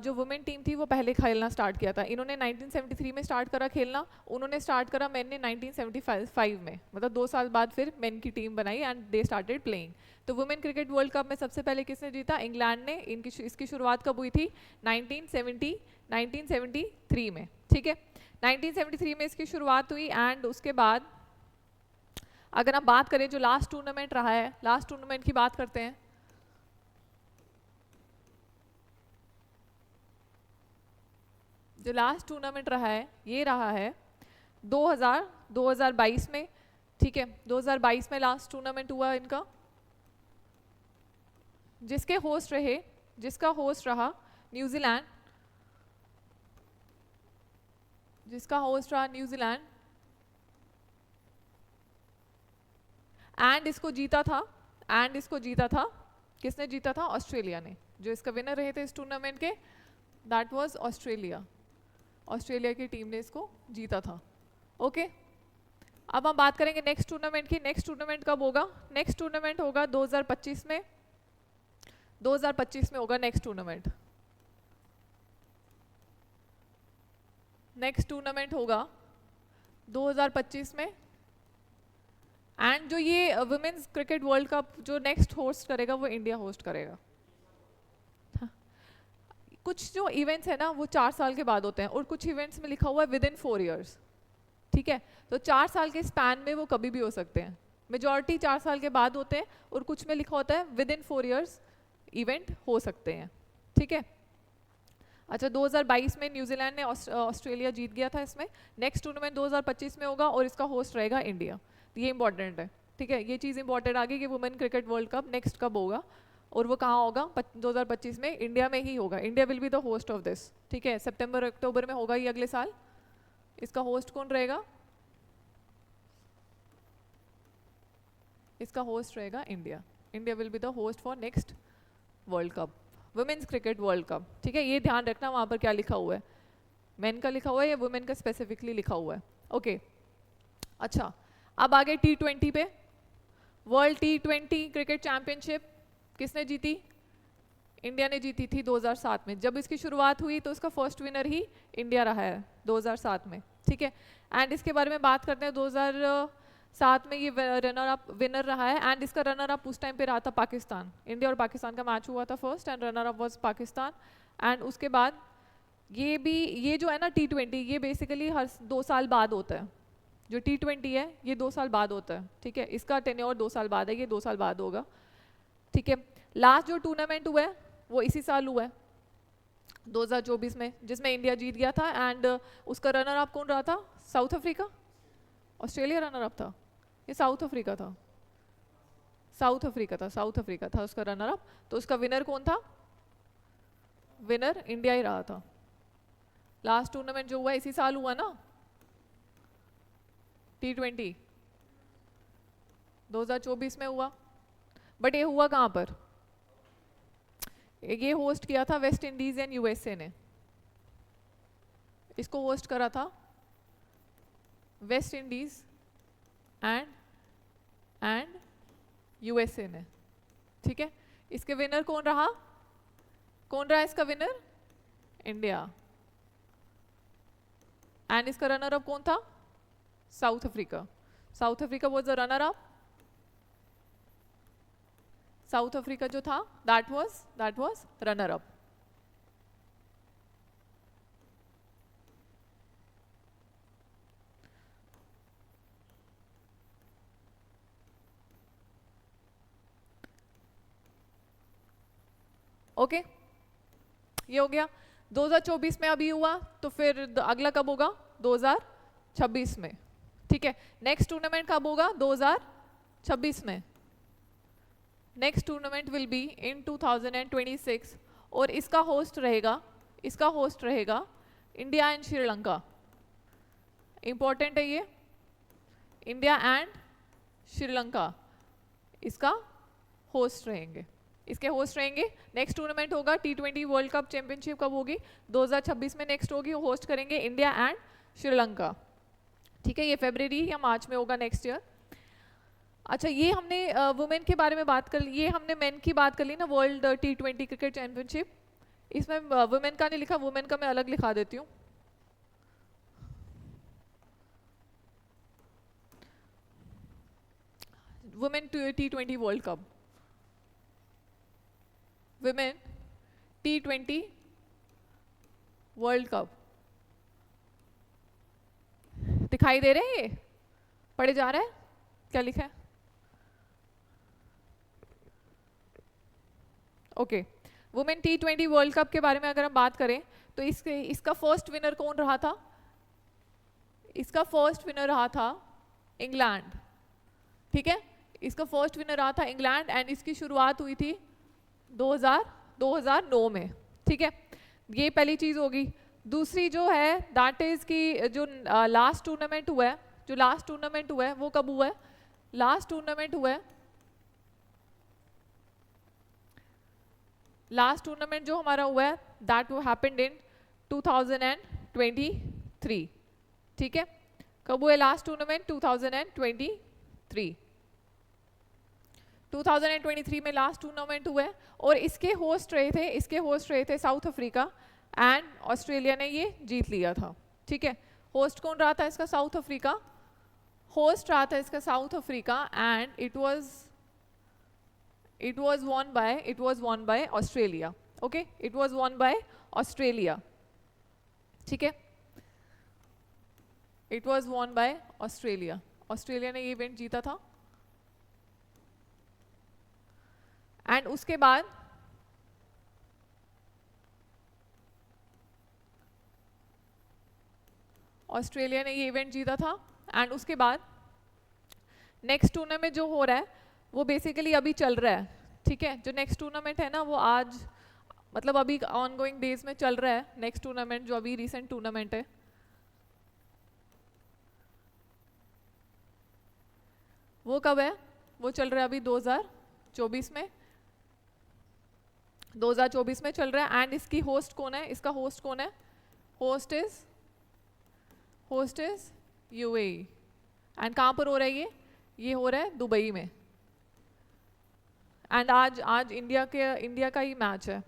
जो वुमेन टीम थी वो पहले खेलना स्टार्ट किया था। इन्होंने 1973 में स्टार्ट करा खेलना, उन्होंने स्टार्ट करा, मैन ने 1975 में, मतलब 2 साल बाद फिर मैन की टीम बनाई एंड दे स्टार्टेड प्लेइंग। तो वुमेन क्रिकेट वर्ल्ड कप में सबसे पहले किसने जीता? इंग्लैंड ने। इसकी शुरुआत कब हुई थी? 1973 में, ठीक है। 1973 में इसकी शुरुआत हुई। एंड उसके बाद अगर हम बात करें जो लास्ट टूर्नामेंट रहा है, लास्ट टूर्नामेंट की बात करते हैं। जो लास्ट टूर्नामेंट रहा है ये रहा है 2022 में, ठीक है। 2022 में लास्ट टूर्नामेंट हुआ इनका, जिसका होस्ट रहा न्यूजीलैंड, एंड इसको जीता था किसने जीता था? ऑस्ट्रेलिया ने। जो इसका विनर रहे थे इस टूर्नामेंट के, दैट वाज ऑस्ट्रेलिया की टीम ने इसको जीता था। ओके, अब हम बात करेंगे नेक्स्ट टूर्नामेंट की। नेक्स्ट टूर्नामेंट कब होगा? नेक्स्ट टूर्नामेंट होगा 2025 में। 2025 में होगा नेक्स्ट टूर्नामेंट। नेक्स्ट टूर्नामेंट होगा 2025 में। एंड जो ये वुमेन्स क्रिकेट वर्ल्ड कप जो नेक्स्ट होस्ट करेगा वो इंडिया होस्ट करेगा। कुछ जो इवेंट्स है ना वो 4 साल के बाद होते हैं, और कुछ इवेंट्स में लिखा हुआ है विद इन 4 इयर्स, ठीक है। तो 4 साल के स्पैन में वो कभी भी हो सकते हैं। मेजॉरिटी 4 साल के बाद होते हैं, और कुछ में लिखा होता है विद इन 4 इयर्स इवेंट हो सकते हैं, ठीक है। अच्छा, 2022 में न्यूजीलैंड ने ऑस्ट्रेलिया जीत गया था इसमें। नेक्स्ट टूर्नामेंट 2025 में होगा और इसका होस्ट रहेगा इंडिया। ये इंपॉर्टेंट है, ठीक है। ये चीज़ इंपॉर्टेंट आ गई कि women cricket World cup next कब होगा, और वो कहाँ होगा 2025 में इंडिया में ही होगा. India will be the host of this. ठीक है, सितंबर अक्टूबर में होगा ये अगले साल. इसका होस्ट कौन रहेगा? इसका होस्ट रहेगा India. India will be the host for next World Cup, women's cricket World Cup. ठीक है, ये ध्यान रखना वहाँ पर क्या लिखा हुआ है, मेन का लिखा हुआ है या वुमेन का स्पेसिफिकली लिखा हुआ है. ओके अच्छा, अब आगे T20 पे. वर्ल्ड T20 क्रिकेट चैंपियनशिप किसने जीती? इंडिया ने जीती थी 2007 में. जब इसकी शुरुआत हुई तो इसका फर्स्ट विनर ही इंडिया रहा है 2007 में. ठीक है, एंड इसके बारे में बात करते हैं. 2007 में ये रनर अप विनर रहा है एंड इसका रनर अप उस टाइम पे रहा था पाकिस्तान. इंडिया और पाकिस्तान का मैच हुआ था first and runner up was Pakistan. And उसके बाद ये जो है ना T20, ये बेसिकली हर 2 साल बाद होता है. जो T20 है ये 2 साल बाद होता है. ठीक है, इसका टेन्योर 2 साल बाद है, ये 2 साल बाद होगा. ठीक है, लास्ट जो टूर्नामेंट हुआ है वो इसी साल हुआ है 2024 में, जिसमें इंडिया जीत गया था. एंड उसका रनर अप कौन रहा था? South Africa. Australia runner up था, ये साउथ अफ्रीका था. साउथ अफ्रीका था उसका रनर अप. तो उसका विनर कौन था? विनर इंडिया ही रहा था. लास्ट टूर्नामेंट जो हुआ इसी साल हुआ ना, T20 2024 में हुआ. बट ये हुआ कहाँ पर? ये होस्ट किया था वेस्ट इंडीज एंड यूएसए ने. इसको होस्ट करा था वेस्ट इंडीज एंड यूएसए ने. ठीक है, इसके विनर कौन रहा? इसका विनर? इंडिया. एंड इसका रनर अप कौन था? South Africa. South Africa was the runner up. South Africa जो था that was runner up. Okay, ये हो गया 2024 में अभी हुआ. तो फिर अगला कब होगा? 2026 में. ठीक है, नेक्स्ट टूर्नामेंट कब होगा? 2026 में. Next tournament will be in 2026 और इसका होस्ट रहेगा इंडिया एंड श्रीलंका. इंपॉर्टेंट है ये, इंडिया एंड श्रीलंका इसका होस्ट रहेंगे. इसके होस्ट रहेंगे. नेक्स्ट टूर्नामेंट होगा T20 वर्ल्ड कप चैंपियनशिप कब होगी? 2026 में नेक्स्ट होगी. होस्ट करेंगे इंडिया एंड श्रीलंका. ठीक है, ये फरवरी या मार्च में होगा नेक्स्ट ईयर. अच्छा, ये हमने वुमेन के बारे में बात कर ली. ये हमने मेन की बात कर ली ना, वर्ल्ड T20 क्रिकेट चैंपियनशिप. इसमें वुमेन का नहीं लिखा, वुमेन का मैं अलग लिखा देती हूँ. Women T20 World cup, women T20 World cup. दिखाई दे रहे हैं? ये पढ़े जा रहा है? क्या लिखा है? Okay, women T20 World cup के बारे में अगर हम बात करें तो इसका फर्स्ट विनर कौन रहा था? इसका फर्स्ट विनर रहा था इंग्लैंड. ठीक है, इसका फर्स्ट विनर रहा था इंग्लैंड एंड इसकी शुरुआत हुई थी 2009 में. ठीक है, ये पहली चीज होगी. दूसरी जो है दैट इज की जो लास्ट टूर्नामेंट हुआ है वो कब हुआ है? लास्ट टूर्नामेंट जो हमारा हुआ है दैट वो हैपेंड इन 2023. ठीक है, कब हुआ लास्ट टूर्नामेंट? 2023 में लास्ट टूर्नामेंट हुआ है और इसके होस्ट रहे थे साउथ अफ्रीका एंड ऑस्ट्रेलिया ने ये जीत लिया था. ठीक है, होस्ट कौन रहा था इसका? South Africa and it was won by Australia. Okay, it was won by Australia. ठीक है, it was won by Australia. Australia ने ये इवेंट जीता था. एंड उसके बाद ऑस्ट्रेलिया ने ये इवेंट जीता था एंड उसके बाद नेक्स्ट टूर्नामेंट जो हो रहा है वो बेसिकली अभी चल रहा है. ठीक है। जो नेक्स्ट टूर्नामेंट है ना वो आज मतलब अभी ऑन गोइंग डेज में चल रहा है। नेक्स्ट टूर्नामेंट जो अभी रिसेंट टूर्नामेंट है वो कब है? वो चल रहा है अभी 2024 में, 2024 में चल रहा है। एंड इसकी होस्ट कौन है? इसका होस्ट कौन है? Host is UAE. एंड कहाँ पर हो रहा है ये हो रहा है दुबई में। एंड आज इंडिया का ही मैच है,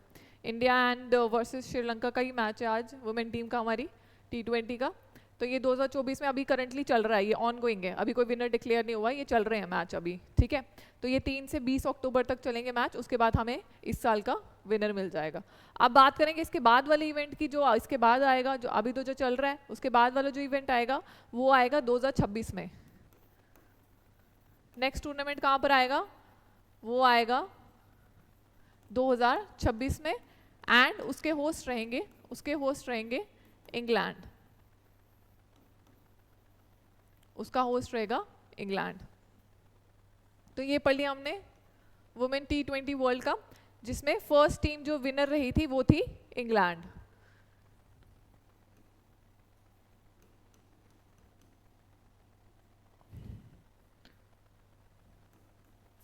इंडिया एंड वर्सेस श्रीलंका का ही मैच है आज, वुमेन टीम का, हमारी T20 का। तो ये 2024 में अभी करंटली चल रहा है, ये ऑन गोइंग है, अभी कोई विनर डिक्लेयर नहीं हुआ, ये चल रहे हैं मैच अभी, ठीक है। तो ये 3 से 20 अक्टूबर तक चलेंगे मैच, उसके बाद हमें इस साल का विनर मिल जाएगा। अब बात करेंगे इसके बाद वाले इवेंट की, जो इसके बाद आएगा, जो अभी तो जो चल रहा है, उसके बाद वाला जो इवेंट आएगा वो आएगा 2026 में। नेक्स्ट टूर्नामेंट कहाँ पर आएगा? वो आएगा 2026 में। एंड उसके होस्ट रहेंगे इंग्लैंड, उसका होस्ट रहेगा इंग्लैंड। तो ये पढ़ लिया हमने वुमेन T20 वर्ल्ड कप, जिसमें फर्स्ट टीम जो विनर रही थी वो थी England.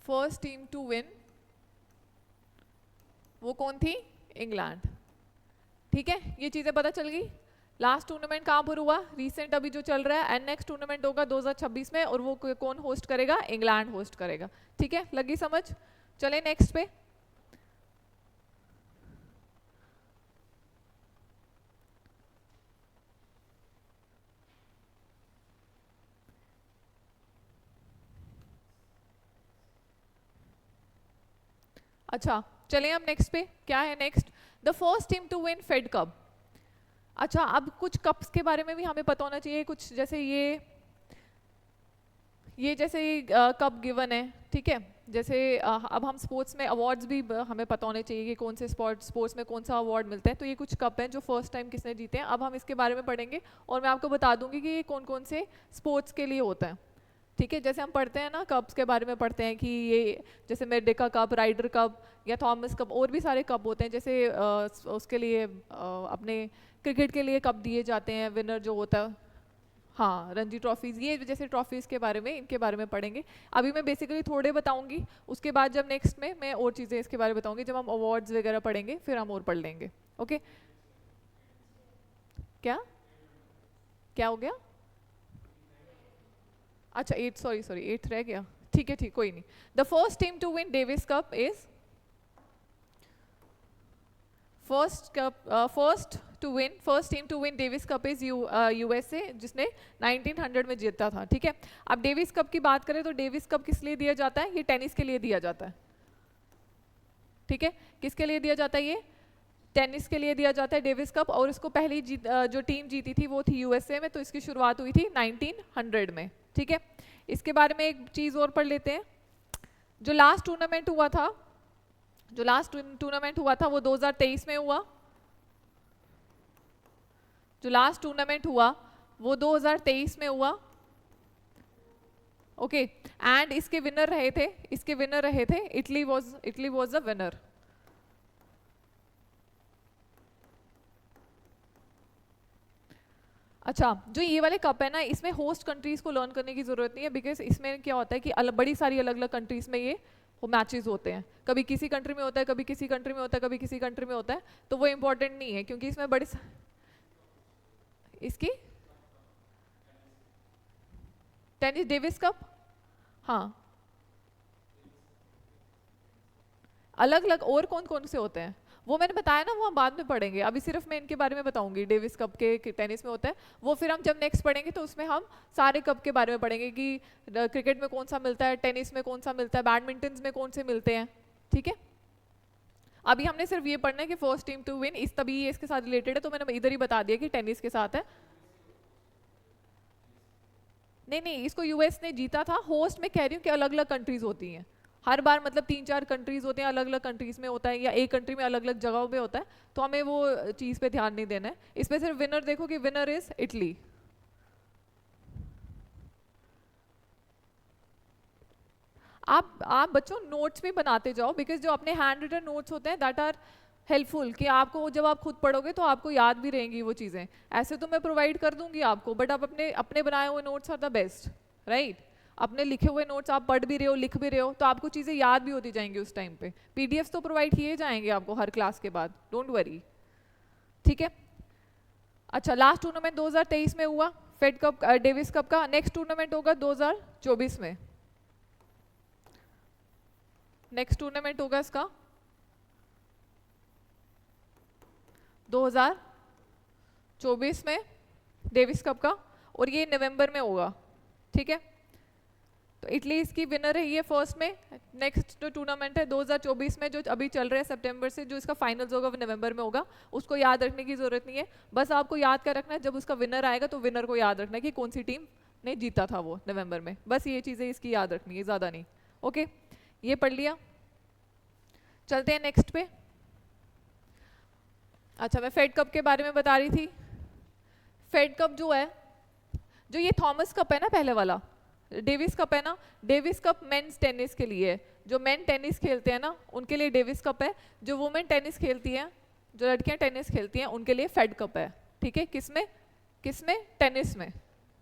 First team to win वो कौन थी? इंग्लैंड। ठीक है, ये चीजें पता चल गई। लास्ट टूर्नामेंट कहाँ पर हुआ? रीसेंट अभी जो चल रहा है। एंड नेक्स्ट टूर्नामेंट होगा 2026 में, और वो कौन होस्ट करेगा? इंग्लैंड होस्ट करेगा। ठीक है, लगी समझ? चले नेक्स्ट पे। अच्छा चले हम नेक्स्ट पे। क्या है next? The first team to win Fed Cup. अच्छा, अब कुछ कप्स के बारे में भी हमें पता होना चाहिए। कुछ जैसे ये जैसे कप गिवन है, ठीक है। जैसे अब हम स्पोर्ट्स में अवार्ड्स भी हमें पता होने चाहिए कि कौन से स्पोर्ट्स में कौन सा अवार्ड मिलता है। तो ये कुछ कप हैं जो फर्स्ट टाइम किसने जीते हैं, अब हम इसके बारे में पढ़ेंगे और मैं आपको बता दूंगी कि ये कौन कौन से स्पोर्ट्स के लिए होता है। ठीक है, जैसे हम पढ़ते हैं ना कप्स के बारे में पढ़ते हैं कि ये जैसे मेडिका कप, राइडर कप या थॉमस कप, और भी सारे कप होते हैं। जैसे उसके लिए अपने क्रिकेट के लिए कप दिए जाते हैं, विनर जो होता है। हाँ, रणजी ट्रॉफीज, ये जैसे ट्रॉफीज के बारे में, इनके बारे में पढ़ेंगे। अभी मैं बेसिकली थोड़े बताऊंगी, उसके बाद जब नेक्स्ट में मैं और चीज़ें इसके बारे में बताऊंगी। जब हम अवार्ड्स वगैरह पढ़ेंगे फिर हम और पढ़ लेंगे। ओके, क्या क्या हो गया? अच्छा 8, सॉरी 8 रह गया। ठीक है, ठीक, कोई नहीं। The first team to win Davis Cup is first team to win Davis Cup is USA, जिसने 1900 में जीता था। ठीक है, अब डेविस कप की बात करें तो डेविस कप किस लिए दिया जाता है? ये टेनिस के लिए दिया जाता है। ठीक है, किसके लिए दिया जाता है? ये टेनिस के लिए दिया जाता है डेविस कप। और इसको पहली जो टीम जीती थी वो थी यूएसए में। तो इसकी शुरुआत हुई थी 1900 में। ठीक है, इसके बारे में एक चीज और पढ़ लेते हैं। जो लास्ट टूर्नामेंट हुआ था वो 2023 में हुआ। जो लास्ट टूर्नामेंट हुआ वो 2023 में हुआ। ओके, एंड इसके विनर रहे थे इटली वाज द विनर। अच्छा, जो ये वाले कप है ना, इसमें होस्ट कंट्रीज को लर्न करने की जरूरत नहीं है, बिकॉज इसमें क्या होता है कि बड़ी सारी अलग अलग कंट्रीज में ये मैचेस होते हैं। कभी किसी कंट्री में होता है, कभी किसी कंट्री में होता है, कभी किसी कंट्री में होता है। तो वो इम्पोर्टेंट नहीं है, क्योंकि इसमें इसकी टेनिस डेविस कप, हाँ, अलग अलग और कौन कौन से होते हैं वो मैंने बताया ना, वो हम बाद में पढ़ेंगे। अभी सिर्फ मैं इनके बारे में बताऊंगी। डेविस कप के टेनिस में होता है वो, फिर हम जब नेक्स्ट पढ़ेंगे तो उसमें हम सारे कप के बारे में पढ़ेंगे कि क्रिकेट में कौन सा मिलता है, टेनिस में कौन सा मिलता है, बैडमिंटन में कौन से मिलते हैं। ठीक है, अभी हमने सिर्फ ये पढ़ना है कि फर्स्ट टीम टू विन, तभी ये इसके साथ रिलेटेड है, तो मैंने इधर ही बता दिया कि टेनिस के साथ है। नहीं, इसको यूएस ने जीता था। होस्ट में कह रही हूँ कि अलग अलग कंट्रीज होती हैं हर बार, मतलब 3-4 कंट्रीज होते हैं, अलग अलग कंट्रीज में होता है, या एक कंट्री में अलग अलग जगहों पे होता है। तो हमें वो चीज़ पे ध्यान नहीं देना है। इसमें सिर्फ विनर देखो कि विनर इज इटली। आप बच्चों नोट्स भी बनाते जाओ, बिकॉज जो अपने हैंड रिटन नोट्स होते हैं दैट आर हेल्पफुल, कि आपको जब आप खुद पढ़ोगे तो आपको याद भी रहेंगी वो चीज़ें। ऐसे तो मैं प्रोवाइड कर दूंगी आपको, बट आप अपने अपने बनाए हुए notes are the best, right. अपने लिखे हुए नोट्स आप पढ़ भी रहे हो, लिख भी रहे हो, तो आपको चीज़ें याद भी होती जाएंगी उस टाइम पे। पीडीएफ्स तो प्रोवाइड किए जाएंगे आपको हर क्लास के बाद, डोंट वरी, ठीक है। अच्छा, लास्ट टूर्नामेंट 2023 में हुआ फेड कप, डेविस कप का। नेक्स्ट टूर्नामेंट होगा 2024 में, नेक्स्ट टूर्नामेंट होगा इसका 2024 में डेविस कप का, और ये नवंबर में होगा, ठीक है। तो इटली इसकी विनर रही है फर्स्ट में। नेक्स्ट जो टूर्नामेंट है 2024 में जो अभी चल रहा है सितंबर से, जो इसका फाइनल्स होगा वो नवंबर में होगा। उसको याद रखने की जरूरत नहीं है, बस आपको याद कर रखना है जब उसका विनर आएगा तो विनर को याद रखना है कि कौन सी टीम ने जीता था वो नवंबर में, बस ये चीज़ें इसकी याद रखनी है, ज़्यादा नहीं। ओके, ये पढ़ लिया, चलते हैं नेक्स्ट पे। अच्छा, मैं फेड कप के बारे में बता रही थी। फेड कप जो है, जो ये थॉमस कप है ना पहले वाला, डेविस कप है ना, डेविस कप मेंस टेनिस के लिए है। जो मेन टेनिस खेलते हैं ना उनके लिए डेविस कप है, जो वुमेन टेनिस खेलती हैं, जो लड़कियां टेनिस खेलती हैं उनके लिए फेड कप है, ठीक है। किसमें किसमें टेनिस में,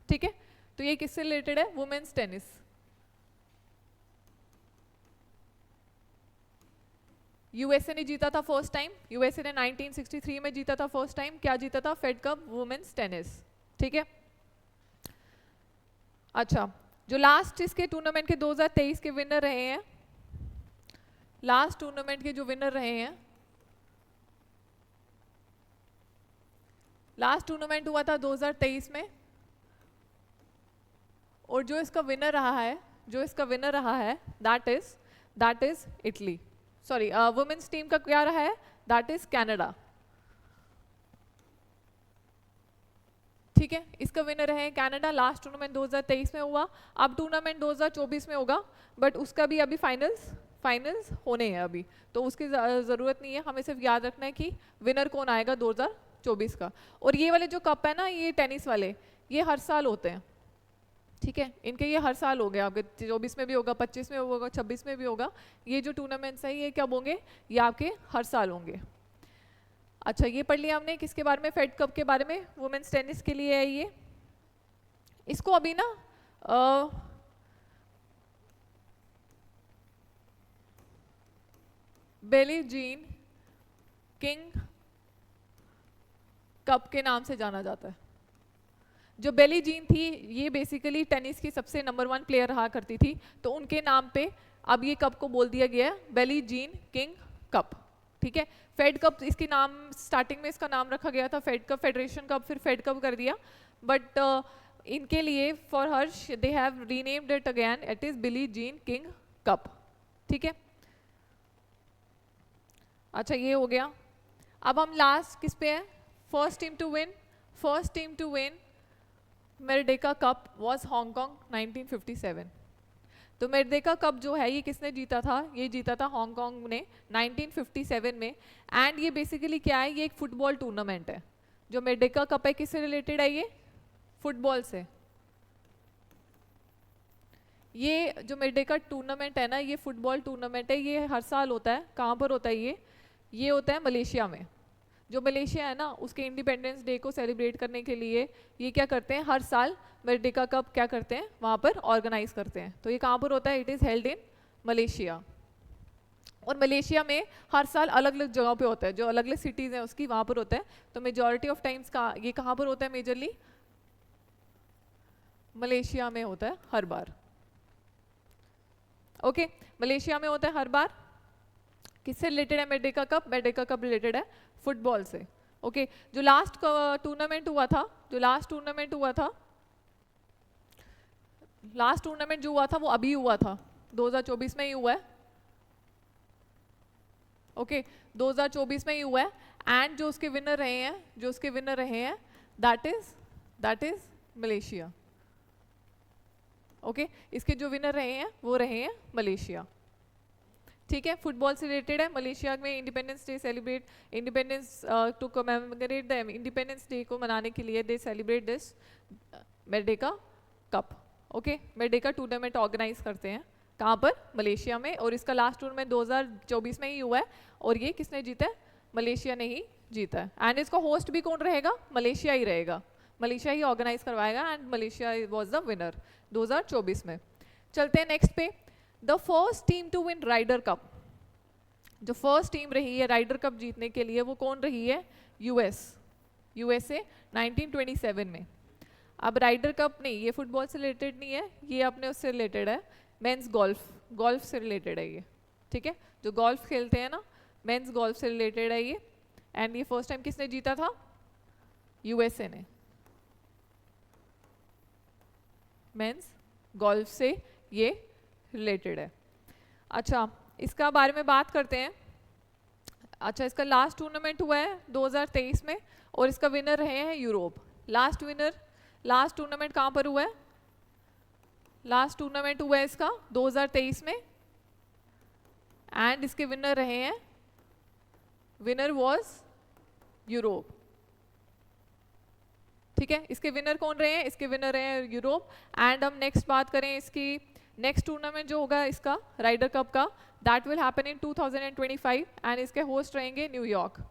ठीक है। तो ये किससे रिलेटेड है, वुमेन्स टेनिस। यूएसए ने जीता था फर्स्ट टाइम, यूएसए ने 1963 में जीता था फर्स्ट टाइम। क्या जीता था, फेड कप वुमेन्स टेनिस, ठीक है। अच्छा, जो लास्ट इसके टूर्नामेंट के 2023 के विनर रहे हैं, लास्ट टूर्नामेंट के जो विनर रहे हैं, लास्ट टूर्नामेंट हुआ था 2023 में, और जो इसका विनर रहा है, जो इसका विनर रहा है that is Italy, sorry women's team का क्या रहा है, दैट इज कनाडा, ठीक है। इसका विनर है कनाडा। लास्ट टूर्नामेंट 2023 में हुआ, अब टूर्नामेंट 2024 में होगा, बट उसका भी अभी फाइनल्स होने हैं अभी, तो उसकी ज़रूरत नहीं है, हमें सिर्फ याद रखना है कि विनर कौन आएगा 2024 का। और ये वाले जो कप है ना, ये टेनिस वाले, ये हर साल होते हैं, ठीक है। इनके ये हर साल हो गए, आपके 24 में भी होगा, 25 में होगा, 26 में भी होगा। ये जो टूर्नामेंट्स है ये कब होंगे, ये आपके हर साल होंगे। अच्छा, ये पढ़ लिया हमने किसके बारे में, फेड कप के बारे में, वुमेन्स टेनिस के लिए है ये। इसको अभी ना बिली जीन किंग कप के नाम से जाना जाता है। जो बिली जीन थी ये बेसिकली टेनिस की सबसे नंबर 1 प्लेयर रहा करती थी, तो उनके नाम पे अब ये कप को बोल दिया गया है बिली जीन किंग कप, ठीक है। फेड कप इसकी नाम, स्टार्टिंग में इसका नाम रखा गया था फेड कप, फेडरेशन कप, फिर फेड कप कर दिया, बट इनके लिए for her they have renamed it again, it is Billie Jean King cup, ठीक है। अच्छा, ये हो गया। अब हम लास्ट किस पे है, first team to win Merdeka cup was Hong 1957। तो मेरडेका कप जो है ये किसने जीता था, ये जीता था हांगकांग ने 1957 में। एंड ये बेसिकली क्या है, ये एक फुटबॉल टूर्नामेंट है। जो मेरडेका कप है किससे रिलेटेड है, ये फुटबॉल से। ये जो मेरडेका टूर्नामेंट है ना, ये फुटबॉल टूर्नामेंट है, ये हर साल होता है। कहाँ पर होता है ये होता है मलेशिया में। जो मलेशिया है ना, उसके इंडिपेंडेंस डे को सेलिब्रेट करने के लिए ये क्या करते हैं, हर साल मेरडेका कप क्या करते हैं, वहाँ पर ऑर्गेनाइज करते हैं। तो ये कहाँ पर होता है, it is held in Malaysia. और मलेशिया में हर साल अलग अलग जगहों पे होता है, जो अलग अलग सिटीज़ हैं उसकी, वहाँ पर होता है। तो मेजॉरिटी ऑफ टाइम्स ये कहाँ पर होता है, मेजरली मलेशिया में होता है हर बार। ओके, मलेशिया में होता है हर बार। किससे रिलेटेड है मेरडेका कप, मेरडेका कप रिलेटेड है फुटबॉल से। ओके, जो लास्ट टूर्नामेंट हुआ था, लास्ट टूर्नामेंट जो हुआ था वो अभी हुआ था, 2024 में ही हुआ है। ओके, 2024 में ही हुआ है। एंड जो उसके विनर रहे हैं दैट इज मलेशिया। ओके, इसके जो विनर रहे हैं वो रहे हैं मलेशिया, ठीक है। फुटबॉल से रिलेटेड है। मलेशिया में independence day celebrate, independence to commemorate the independence day को मनाने के लिए they celebrate this Merdeka cup. Okay, Merdeka tournament organise करते हैं कहाँ पर? मलेशिया में। और इसका लास्ट टूर्नामेंट 2024 में ही हुआ है और ये किसने जीता है? मलेशिया ने ही जीता है। एंड इसका होस्ट भी कौन रहेगा? मलेशिया ही रहेगा, मलेशिया ही ऑर्गेनाइज करवाएगा and Malaysia was the winner 2024 में। चलते हैं नेक्स्ट पे। The first team to win Ryder Cup, जो फर्स्ट टीम रही है राइडर कप जीतने के लिए वो कौन रही है? यूएसए 1927 में। अब राइडर कप नहीं, ये फुटबॉल से रिलेटेड नहीं है, ये अपने उससे रिलेटेड है, मेंस गोल्फ से रिलेटेड है ये, ठीक है? जो गोल्फ खेलते हैं ना, मेंस गोल्फ से रिलेटेड है ये। एंड ये फर्स्ट टाइम किसने जीता था? यूएसए ने। मेंस गोल्फ से ये रिलेटेड है। अच्छा, इसका बारे में बात करते हैं। अच्छा, इसका लास्ट टूर्नामेंट हुआ है 2023 में और इसका विनर रहे हैं यूरोप। लास्ट टूर्नामेंट कहाँ पर हुआ है? लास्ट टूर्नामेंट हुआ है इसका 2023 में एंड इसके विनर रहे हैं, विनर वाज यूरोप, ठीक है? इसके विनर कौन रहे हैं? इसके विनर रहे हैं यूरोप। एंड हम नेक्स्ट बात करें इसकी, नेक्स्ट टूर्नामेंट जो होगा इसका राइडर कप का, that will happen in 2025 and इसके होस्ट रहेंगे न्यूयॉर्क।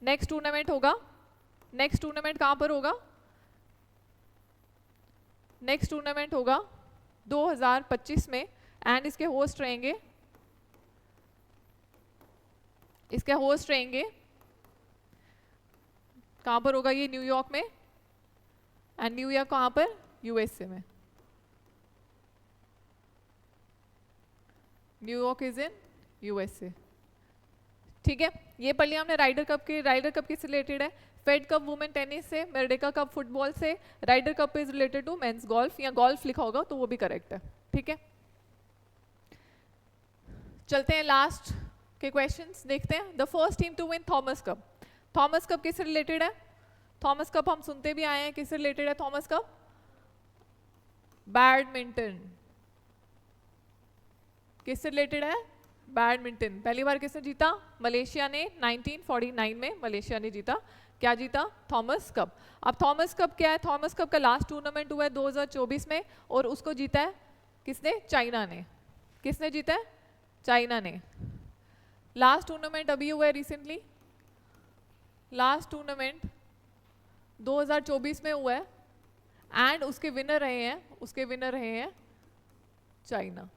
नेक्स्ट टूर्नामेंट होगा, नेक्स्ट टूर्नामेंट कहाँ पर होगा? नेक्स्ट टूर्नामेंट होगा 2025 में एंड इसके होस्ट रहेंगे, इसके होस्ट रहेंगे कहाँ पर होगा ये? न्यूयॉर्क में। एंड न्यूयॉर्क कहाँ पर? यूएसए में। न्यूयॉर्क इज इन यूएसए, ठीक है? ये पढ़ लिया हमने राइडर कप के। राइडर कप किससे रिलेटेड है? फेड कप वुमेन टेनिस से, मेरडेका कप फुटबॉल से, Ryder Cup is related to men's golf, या गोल्फ लिखा होगा तो वो भी करेक्ट है, ठीक है? चलते हैं लास्ट के क्वेश्चंस देखते हैं। The first team to win Thomas Cup, Thomas Cup किससे रिलेटेड है? थॉमस कप हम सुनते भी आए हैं, किससे रिलेटेड है थॉमस कप? बैडमिंटन। किससे रिलेटेड है? बैडमिंटन। पहली बार किसने जीता? मलेशिया ने 1949 में मलेशिया ने जीता। क्या जीता? Thomas cup. अब थॉमस कप क्या है? थॉमस कप का लास्ट टूर्नामेंट हुआ है 2024 में और उसको जीता है किसने? चाइना ने। किसने जीता है? चाइना ने। लास्ट टूर्नामेंट अभी हुआ है रिसेंटली, लास्ट टूर्नामेंट 2024 में हुआ है एंड उसके विनर रहे हैं चाइना।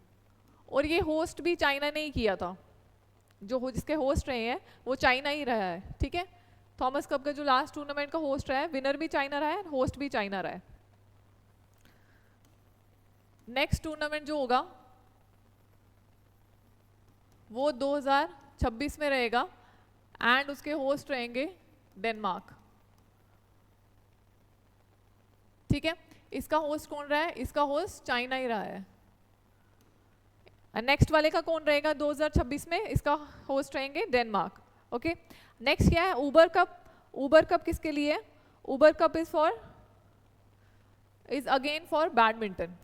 और ये होस्ट भी चाइना ने ही किया था, जिसके होस्ट रहे हैं वो चाइना ही रहा है, ठीक है? थॉमस कप का जो लास्ट टूर्नामेंट का होस्ट रहा है, विनर भी चाइना रहा है, होस्ट भी चाइना रहा है। नेक्स्ट टूर्नामेंट जो होगा वो 2026 में रहेगा एंड उसके होस्ट रहेंगे डेनमार्क, ठीक है? इसका होस्ट कौन रहा है? इसका होस्ट चाइना ही रहा है। नेक्स्ट वाले का कौन रहेगा 2026 में? इसका होस्ट रहेंगे डेनमार्क, ओके? नेक्स्ट क्या है? Uber cup. उबर कप किसके लिए? Uber cup is again for badminton.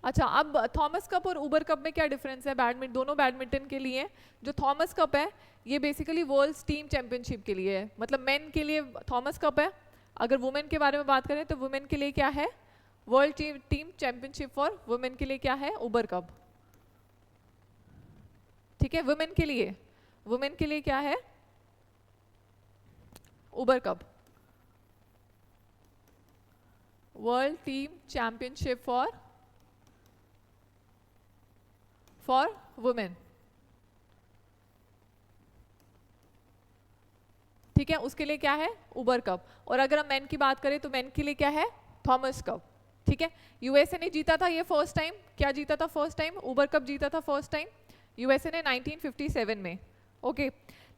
अच्छा, अब थॉमस कप और उबर कप में क्या डिफरेंस है? दोनों बैडमिंटन के लिए। जो थॉमस कप है ये बेसिकली वर्ल्ड टीम चैंपियनशिप के लिए है, मतलब मेन के लिए थॉमस कप है। अगर वुमेन के बारे में बात करें तो वुमेन के लिए क्या है? World team championship for women के लिए क्या है? उबर कप, ठीक है? वुमेन के लिए क्या है? Uber cup. World team championship for women, ठीक है? उसके लिए क्या है? Uber cup. और अगर हम मेन की बात करें तो मेन के लिए क्या है? थॉमस कप, ठीक है? यूएसए ने जीता था ये फर्स्ट टाइम। क्या जीता था फर्स्ट टाइम? उबर कप जीता था फर्स्ट टाइम यूएसए ने 1957 में, ओके?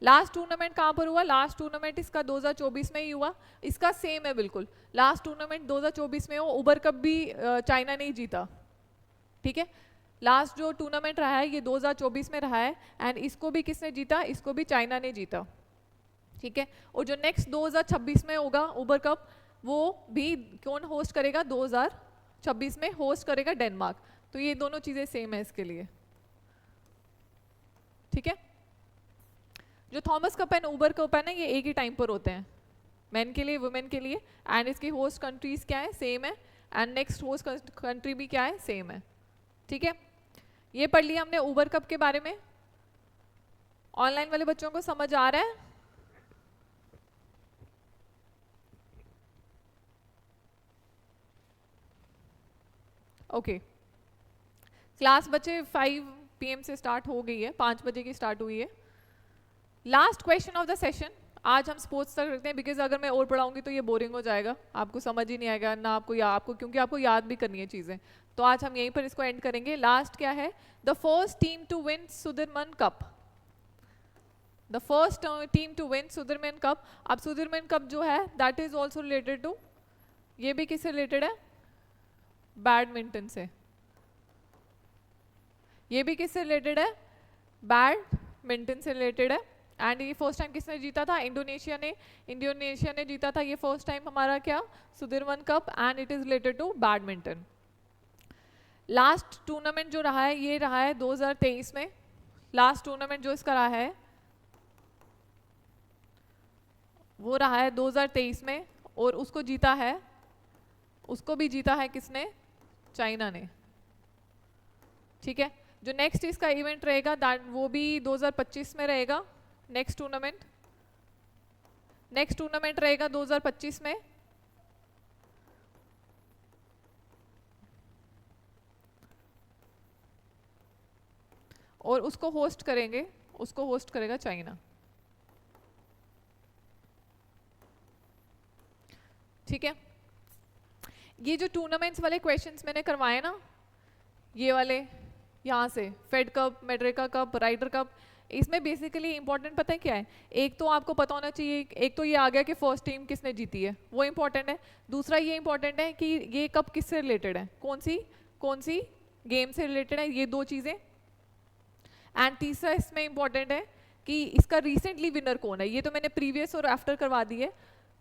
लास्ट टूर्नामेंट कहाँ पर हुआ? लास्ट टूर्नामेंट इसका 2024 में ही हुआ। इसका सेम है बिल्कुल, लास्ट टूर्नामेंट 2024 में हो। उबर कप भी चाइना ने ही जीता, ठीक है? लास्ट जो टूर्नामेंट रहा है ये 2024 में रहा है एंड इसको भी किसने जीता? इसको भी चाइना ने जीता, ठीक है? और जो नेक्स्ट 2026 में होगा उबर कप, वो भी कौन होस्ट करेगा? 2026 में होस्ट करेगा डेनमार्क। तो ये दोनों चीजें सेम है इसके लिए, ठीक है? जो Thomas cup and Uber cup है ना, ये एक ही टाइम पर होते हैं, मेन के लिए, वुमेन के लिए, एंड इसकी होस्ट कंट्रीज क्या है, सेम है, एंड नेक्स्ट होस्ट कंट्री भी क्या है, सेम है। ठीक है, ये पढ़ लिया हमने ऊबर कप के बारे में। ऑनलाइन वाले बच्चों को समझ आ रहा है? ओके, क्लास बच्चे 5 PM से स्टार्ट हो गई है, 5 बजे की स्टार्ट हुई है। Last question of the session, आज हम स्पोर्ट्स तक रखते हैं, बिकॉज अगर मैं और पढ़ाऊंगी तो ये बोरिंग हो जाएगा, आपको समझ ही नहीं आएगा ना, आपको क्योंकि आपको याद भी करनी है चीज़ें। तो आज हम यहीं पर इसको एंड करेंगे। लास्ट क्या है, the first team to win Sudirman cup, the first team to win Sudirman cup. अब सुदर्मन कप जो है that is also related to, ये भी किससे रिलेटेड है, बैडमिंटन से। ये भी किससे रिलेटेड है, बैडमिंटन से रिलेटेड है। एंड ये फर्स्ट टाइम किसने जीता था, इंडोनेशिया ने जीता था ये फर्स्ट टाइम हमारा क्या, Sudirman cup, and it is related to badminton. Last tournament जो रहा है ये रहा है 2023 में, लास्ट टूर्नामेंट जो इसका रहा है वो रहा है 2023 में, और उसको जीता है, उसको भी जीता है किसने, चाइना ने। ठीक है, जो नेक्स्ट इसका इवेंट रहेगा वो भी 2025 में रहेगा। नेक्स्ट टूर्नामेंट रहेगा 2025 में, और उसको होस्ट करेगा चाइना। ठीक है, ये जो टूर्नामेंट्स वाले क्वेश्चंस मैंने करवाए ना, ये वाले यहाँ से Fed cup, Merdeka cup, Ryder cup, इसमें बेसिकली इंपॉर्टेंट पता है क्या है, एक तो आपको पता होना चाहिए, एक तो ये आ गया कि फर्स्ट टीम किसने जीती है, वो इंपॉर्टेंट है। दूसरा ये इंपॉर्टेंट है कि ये कप किससे रिलेटेड है, कौन सी गेम से रिलेटेड है, ये 2 चीज़ें। एंड तीसरा इसमें इंपॉर्टेंट है कि इसका रिसेंटली विनर कौन है। ये तो मैंने प्रीवियस और आफ्टर करवा दी है,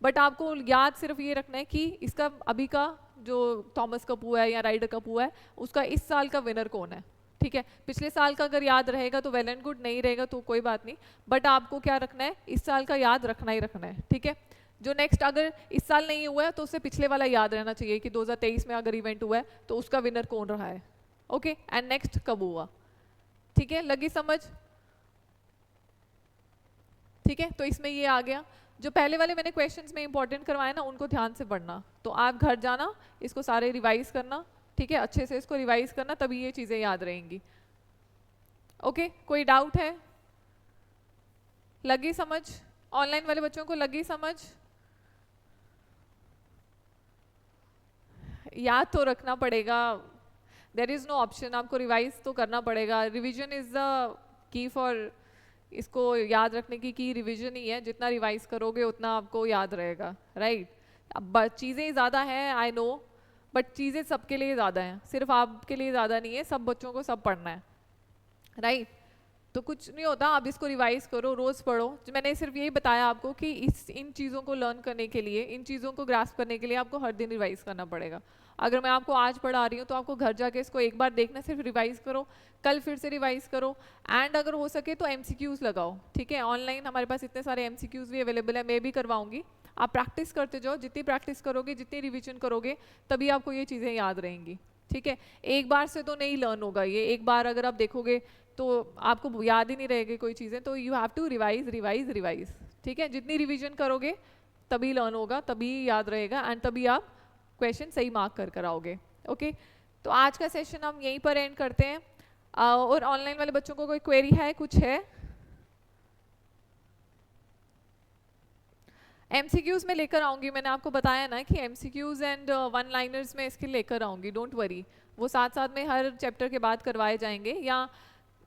बट आपको याद सिर्फ ये रखना है कि इसका अभी का जो थॉमस कप हुआ है या राइडर कप हुआ है उसका इस साल का विनर कौन है। ठीक है, पिछले साल का अगर याद रहेगा तो वेल एंड गुड, नहीं रहेगा तो कोई बात नहीं, बट आपको क्या रखना है, इस साल का याद रखना ही रखना है। ठीक है, जो नेक्स्ट अगर इस साल नहीं हुआ है तो उससे पिछले वाला याद रहना चाहिए कि 2023 में अगर इवेंट हुआ है तो उसका विनर कौन रहा है। ओके, एंड नेक्स्ट कब हुआ। ठीक है, लगी समझ। ठीक है, तो इसमें ये आ गया, जो पहले वाले मैंने क्वेश्चंस में इंपॉर्टेंट करवाए ना उनको ध्यान से पढ़ना। तो आप घर जाना, इसको सारे रिवाइज करना, ठीक है, अच्छे से इसको रिवाइज करना, तभी ये चीज़ें याद रहेंगी। ओके, कोई डाउट है, लगी समझ, ऑनलाइन वाले बच्चों को लगी समझ। याद तो रखना पड़ेगा, देयर इज़ नो ऑप्शन, आपको रिवाइज तो करना पड़ेगा। Revision is the key for, इसको याद रखने की रिवीजन ही है, जितना रिवाइज करोगे उतना आपको याद रहेगा, राइट। अब चीज़ें ज़्यादा हैं आई नो, बट चीज़ें सबके लिए ज़्यादा हैं, सिर्फ आपके लिए ज़्यादा नहीं है, सब बच्चों को सब पढ़ना है, राइट। तो कुछ नहीं होता, आप इसको रिवाइज करो, रोज़ पढ़ो। मैंने सिर्फ यही बताया आपको कि इन चीज़ों को लर्न करने के लिए, इन चीज़ों को ग्रास्प करने के लिए आपको हर दिन रिवाइज करना पड़ेगा। अगर मैं आपको आज पढ़ा रही हूँ तो आपको घर जाके इसको एक बार देखना, सिर्फ रिवाइज करो, कल फिर से रिवाइज करो, एंड अगर हो सके तो MCQs लगाओ। ठीक है, ऑनलाइन हमारे पास इतने सारे MCQs भी अवेलेबल है, मैं भी करवाऊंगी। आप प्रैक्टिस करते जाओ, जितनी प्रैक्टिस करोगे, जितनी रिविजन करोगे, तभी आपको ये चीज़ें याद रहेंगी। ठीक है, एक बार से तो नहीं लर्न होगा ये, एक बार अगर आप देखोगे तो आपको याद ही नहीं रहेगी कोई चीज़ें, तो you have to revise revise revise. ठीक है, जितनी रिविजन करोगे तभी लर्न होगा, तभी याद रहेगा, एंड तभी आप क्वेश्चन सही मार्क कर कर आओगे। ओके, तो आज का सेशन हम यहीं पर एंड करते हैं। और ऑनलाइन वाले बच्चों को कोई क्वेरी है, कुछ है? MCQs में लेकर आऊंगी, मैंने आपको बताया ना कि MCQs एंड वन लाइनर्स में इसके लेकर आऊंगी, डोंट वरी। वो साथ साथ में हर चैप्टर के बाद करवाए जाएंगे, या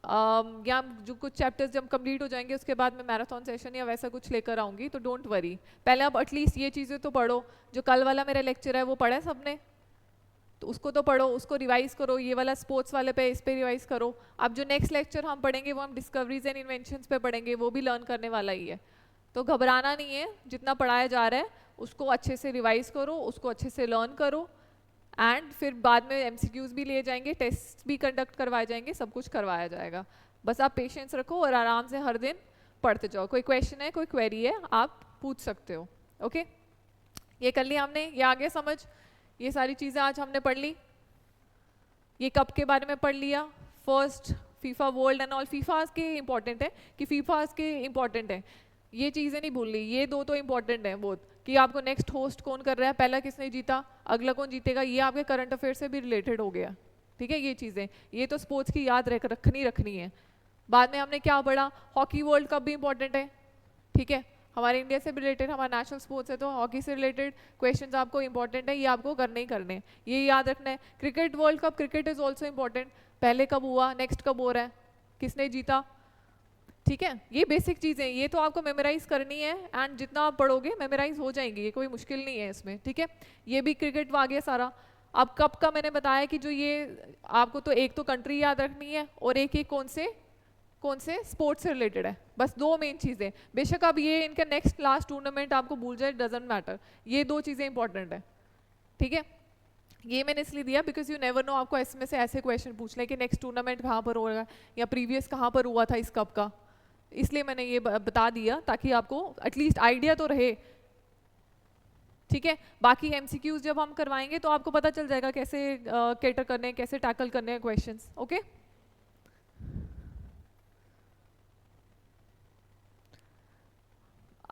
जो कुछ चैप्टर्स जब कंप्लीट हो जाएंगे उसके बाद मैं मैराथन सेशन या वैसा कुछ लेकर आऊंगी, तो डोंट वरी। पहले आप एटलीस्ट ये चीज़ें तो पढ़ो, जो कल वाला मेरा लेक्चर है वो पढ़ा है सबने, तो उसको तो पढ़ो, उसको रिवाइज करो, ये वाला स्पोर्ट्स वाले पे, इस पे रिवाइज करो। अब जो नेक्स्ट लेक्चर हम पढ़ेंगे वो हम डिस्कवरीज एंड इन्वेंशंस पे पढ़ेंगे, वो भी लर्न करने वाला ही है, तो घबराना नहीं है। जितना पढ़ाया जा रहा है उसको अच्छे से रिवाइज करो, उसको अच्छे से लर्न करो, एंड फिर बाद में MCQs भी लिए जाएंगे, टेस्ट भी कंडक्ट करवाए जाएंगे, सब कुछ करवाया जाएगा। बस आप पेशेंस रखो और आराम से हर दिन पढ़ते जाओ। कोई क्वेश्चन है, कोई क्वेरी है, आप पूछ सकते हो। ओके ये कर लिया हमने, ये आगे समझ, ये सारी चीज़ें आज हमने पढ़ ली। ये कप के बारे में पढ़ लिया, first FIFA world and all. FIFA के इंपॉर्टेंट है कि फीफा के इंपॉर्टेंट है, ये चीज़ें नहीं भूलनी, ये दो तो इंपॉर्टेंट है बहुत, कि आपको नेक्स्ट होस्ट कौन कर रहा है, पहला किसने जीता, अगला कौन जीतेगा, ये आपके करंट अफेयर से भी रिलेटेड हो गया। ठीक है, ये चीज़ें, ये तो स्पोर्ट्स की याद रखनी है। बाद में हमने क्या पढ़ा, हॉकी वर्ल्ड कप भी इंपॉर्टेंट है। ठीक है, हमारे इंडिया से भी रिलेटेड, हमारा नेशनल स्पोर्ट्स है, तो हॉकी से रिलेटेड क्वेश्चंस आपको इंपॉर्टेंट है, ये आपको करने ही करने, ये याद रखना है। Cricket World cup, cricket is also important, पहले कब हुआ, नेक्स्ट कब हो रहा है, किसने जीता। ठीक है, ये बेसिक चीज़ें, ये तो आपको मेमोराइज करनी है, एंड जितना आप पढ़ोगे मेमोराइज हो जाएंगी, ये कोई मुश्किल नहीं है इसमें। ठीक है, ये भी क्रिकेट आ गया सारा। अब कप का मैंने बताया कि जो ये आपको तो एक तो कंट्री याद रखनी है, और एक कौन से स्पोर्ट्स से रिलेटेड है, बस दो मेन चीज़ें। बेशक अब ये इनका नेक्स्ट लास्ट टूर्नामेंट आपको भूल जाए, डजेंट मैटर, ये दो चीज़ें इंपॉर्टेंट है। ठीक है, ये मैंने इसलिए दिया बिकॉज यू नेवर नो, आपको इसमें से ऐसे क्वेश्चन पूछ लें कि नेक्स्ट टूर्नामेंट कहाँ पर होगा या प्रीवियस कहाँ पर हुआ था इस कप का, इसलिए मैंने ये बता दिया ताकि आपको एटलीस्ट आइडिया तो रहे। ठीक है, बाकी एमसीक्यूज जब हम करवाएंगे तो आपको पता चल जाएगा कैसे कैटर करने हैं, कैसे टैकल करने हैं क्वेश्चंस। ओके,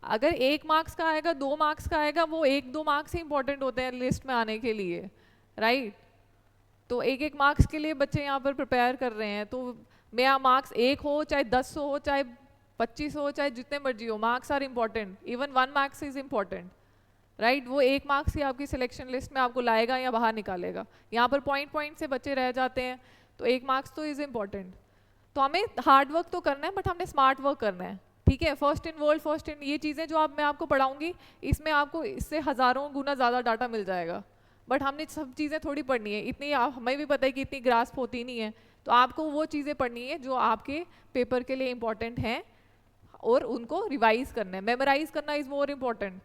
अगर 1 मार्क्स का आएगा, 2 मार्क्स का आएगा, वो 1-2 मार्क्स ही इंपॉर्टेंट होते हैं लिस्ट में आने के लिए, राइट। तो 1-1 मार्क्स के लिए बच्चे यहाँ पर प्रिपेयर कर रहे हैं, तो मेरा मार्क्स 1 हो चाहे 10 हो चाहे 25 हो चाहे जितने मर्जी हो, marks are important, even 1 marks is important, right. वो 1 मार्क्स ही आपकी सिलेक्शन लिस्ट में आपको लाएगा या बाहर निकालेगा। यहाँ पर पॉइंट से बच्चे रह जाते हैं, तो 1 मार्क्स तो इज इम्पॉर्टेंट। तो हमें हार्ड वर्क तो करना है, बट हमने स्मार्ट वर्क करना है। ठीक है, first in world, first in, ये चीज़ें जो मैं आपको पढ़ाऊंगी, इसमें आपको इससे हज़ारों गुना ज़्यादा डाटा मिल जाएगा, बट हमने सब चीज़ें थोड़ी पढ़नी है, इतनी हमें भी पता है कि इतनी ग्रास्प होती नहीं है। तो आपको वो चीज़ें पढ़नी है जो आपके पेपर के लिए इंपॉर्टेंट हैं, और उनको रिवाइज करना है। मेमोराइज करना इज़ मोर इम्पॉर्टेंट।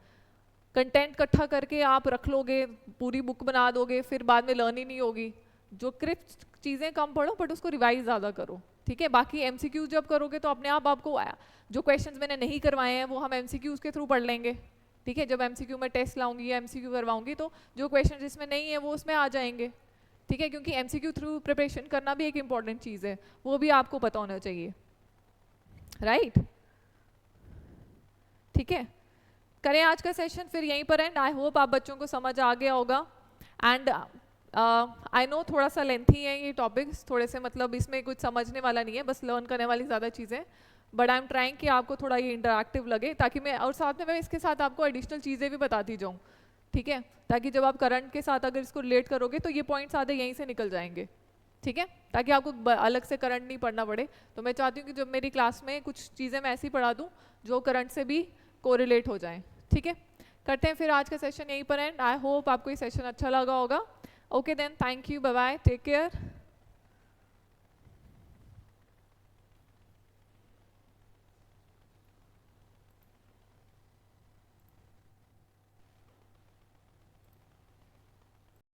कंटेंट इकट्ठा करके आप रख लोगे, पूरी बुक बना दोगे, फिर बाद में लर्न ही नहीं होगी। जो क्रिप्ट चीज़ें कम पढ़ो, बट उसको रिवाइज ज़्यादा करो। ठीक है, बाकी एमसीक्यूज जब करोगे तो अपने आप आपको जो क्वेश्चंस मैंने नहीं करवाए हैं वो हम एमसीक्यूज के थ्रू पढ़ लेंगे। ठीक है, जब एमसीक्यू में टेस्ट लाऊंगी या एमसीक्यू करवाऊंगी तो जो क्वेश्चन जिसमें नहीं है वो उसमें आ जाएंगे। ठीक है, क्योंकि एमसीक्यू थ्रू प्रिपरेशन करना भी एक इंपॉर्टेंट चीज़ है, वो भी आपको पता होना चाहिए, राइट। ठीक है, करें आज का सेशन फिर यहीं पर एंड। आई होप आप बच्चों को समझ आ गया होगा। एंड आई नो थोड़ा सा लेंथी है ये टॉपिक्स, थोड़े से मतलब इसमें कुछ समझने वाला नहीं है, बस लर्न करने वाली ज़्यादा चीज़ें, बट आई एम ट्राइंग कि आपको थोड़ा ये इंटरैक्टिव लगे, ताकि मैं, और साथ में मैं इसके साथ आपको एडिशनल चीज़ें भी बताती जाऊँ। ठीक है, ताकि जब आप करंट के साथ अगर इसको रिलेट करोगे तो ये पॉइंट्स आधे यहीं से निकल जाएंगे। ठीक है, ताकि आपको अलग से करंट नहीं पढ़ना पड़े। तो मैं चाहती हूँ कि जब मेरी क्लास में कुछ चीज़ें मैं ऐसी पढ़ा दूँ जो करंट से भी कोरिलेट हो जाएं। ठीक है, करते हैं फिर आज का सेशन यहीं पर एंड। आई होप आपको ये सेशन अच्छा लगा होगा। Okay then, thank you, bye bye, take care.